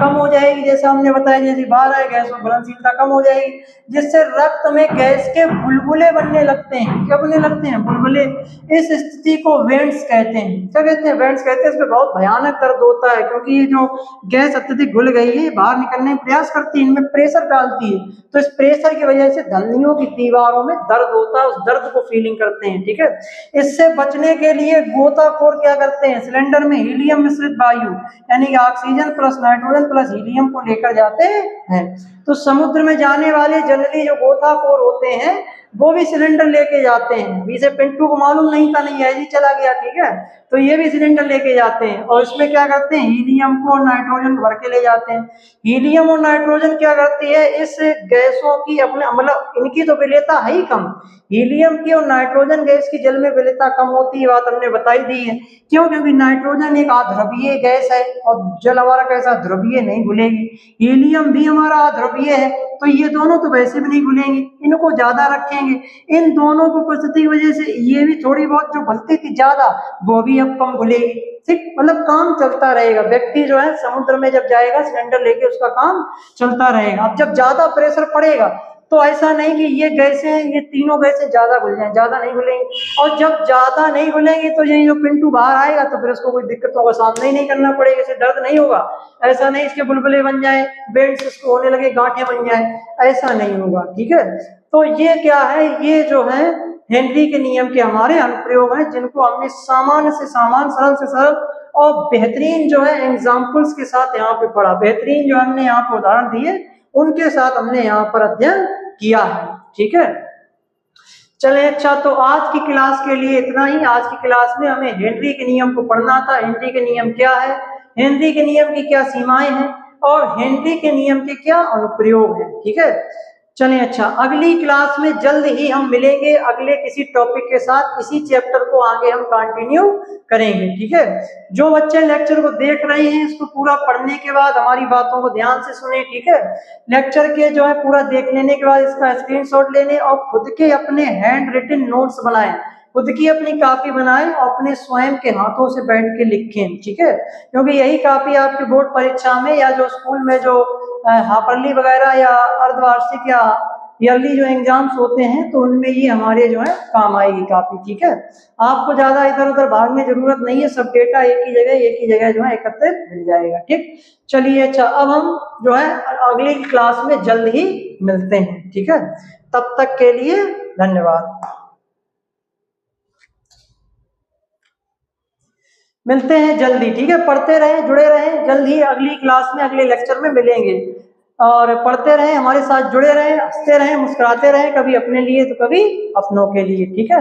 A: कम हो जाएगी। जैसा हमने बताया, जैसे बाहर आए गैसों की घुलनशीलता कम हो जाएगी, जिससे रक्त में गैस के बुलबुले बनने लगते हैं। क्या बनने लगते हैं, बुलबुले। इस स्थिति को वेंट्स कहते हैं। क्या कहते हैं, वेंट्स कहते हैं। इसमें बहुत भयानक दर्द होता है, क्योंकि ये जो गैस अत्यधिक घुल गई है बाहर निकलने का प्रयास करती है, इनमें प्रेशर डालती है, तो इस प्रेशर की वजह से धमनियों की दीवारों में दर्द होता है, उस दर्द को फीलिंग करते हैं, ठीक है। इससे बचने के लिए गोताखोर क्या करते हैं, सिलेंडर में हीलियम मिश्रित वायु यानी कि oxygen plus nitrogen plus helium को लेकर जाते हैं। तो समुद्र में जाने वाले जनरली जो गोताखोर होते हैं वो भी सिलेंडर लेके जाते हैं। इसे पिंटू को मालूम नहीं था, नहीं ऐसे ही चला गया, ठीक है, तो ये भी सिलेंडर लेके जाते हैं और इसमें क्या करते हैं, हीलियम को और नाइट्रोजन भर के ले जाते हैं। हीलियम और नाइट्रोजन क्या करती है, इस गैसों की अपने मतलब इनकी तो विलेयता है ही कम, हीलियम की और नाइट्रोजन गैस की जल में विलेयता कम होती है, बात हमने बताई दी है। क्यों, क्योंकि नाइट्रोजन एक अध्रुवीय गैस है और जल हमारा कैसा, ध्रुवीय नहीं घुलेगी। हीलियम भी हमारा अध्रुवीय है, तो ये दोनों तो वैसे भी नहीं घुलेंगी। इनको ज्यादा रखेंगे। इन दोनों की उपस्थिति की वजह से ये भी थोड़ी बहुत जो घुलती थी ज्यादा, वो भी अब कम घुलेगी। ठीक, मतलब काम चलता रहेगा। व्यक्ति जो है समुद्र में जब जाएगा सिलेंडर लेके, उसका काम चलता रहेगा। अब जब ज्यादा प्रेशर पड़ेगा तो ऐसा नहीं कि ये गैसें, ये तीनों गैसें ज्यादा घुल जाएं, ज्यादा नहीं घुलेंगी। और जब ज्यादा नहीं घुलेंगी तो ये जो पिंटू बाहर आएगा तो फिर उसको कोई दिक्कतों का सामना ही नहीं करना पड़ेगा, इसे दर्द नहीं होगा। ऐसा नहीं इसके बुलबुले बन जाए, बेंड्स इसको होने लगे, गांठें बन जाए, ऐसा नहीं होगा। ठीक है, तो ये क्या है, ये जो है हेनरी के नियम के हमारे अनुप्रयोग हैं, जिनको हमने सामान्य से सामान्य, सरल से सरल और बेहतरीन जो है एग्जाम्पल्स के साथ यहाँ पे पढ़ा। बेहतरीन जो हमने यहाँ पे उदाहरण दिए उनके साथ हमने यहाँ पर अध्ययन किया है। ठीक है, चले अच्छा, तो आज की क्लास के लिए इतना ही। आज की क्लास में हमें हेनरी के नियम को पढ़ना था। हेनरी के नियम क्या है, हेनरी के नियम की क्या सीमाएं हैं, और हेनरी के नियम के क्या अनुप्रयोग हैं। ठीक है, चलें अच्छा, अगली क्लास में जल्द ही हम मिलेंगे अगले किसी टॉपिक के साथ। इसी चैप्टर को आगे हम कंटिन्यू करेंगे। ठीक है, जो बच्चे लेक्चर को देख रहे हैं इसको पूरा पढ़ने के बाद हमारी बातों को ध्यान से सुने। ठीक है, लेक्चर के जो है पूरा देख लेने के बाद इसका स्क्रीनशॉट लेने और खुद के अपने हैंड रिटन नोट्स बनाएं, खुद की अपनी कॉपी बनाएं और अपने स्वयं के हाथों से बैठ के लिखें। ठीक है, क्योंकि यही कॉपी आपकी बोर्ड परीक्षा में या जो स्कूल में जो हाफरली वगैरह या अर्धवार्षिक या ईयरली जो एग्जाम्स होते हैं तो उनमें ये हमारे जो है काम आएगी कॉपी। ठीक है, आपको ज्यादा इधर उधर भागने की जरूरत नहीं है, सब डेटा एक ही जगह जो है एकत्रित मिल जाएगा। ठीक, चलिए अच्छा, अब हम जो है अगली क्लास में जल्द ही मिलते हैं। ठीक है, तब तक के लिए धन्यवाद। मिलते हैं जल्दी। ठीक है, पढ़ते रहें, जुड़े रहें, जल्द ही अगली क्लास में अगले लेक्चर में मिलेंगे। और पढ़ते रहें, हमारे साथ जुड़े रहें, हंसते रहें, मुस्कुराते रहें, कभी अपने लिए तो कभी अपनों के लिए। ठीक है।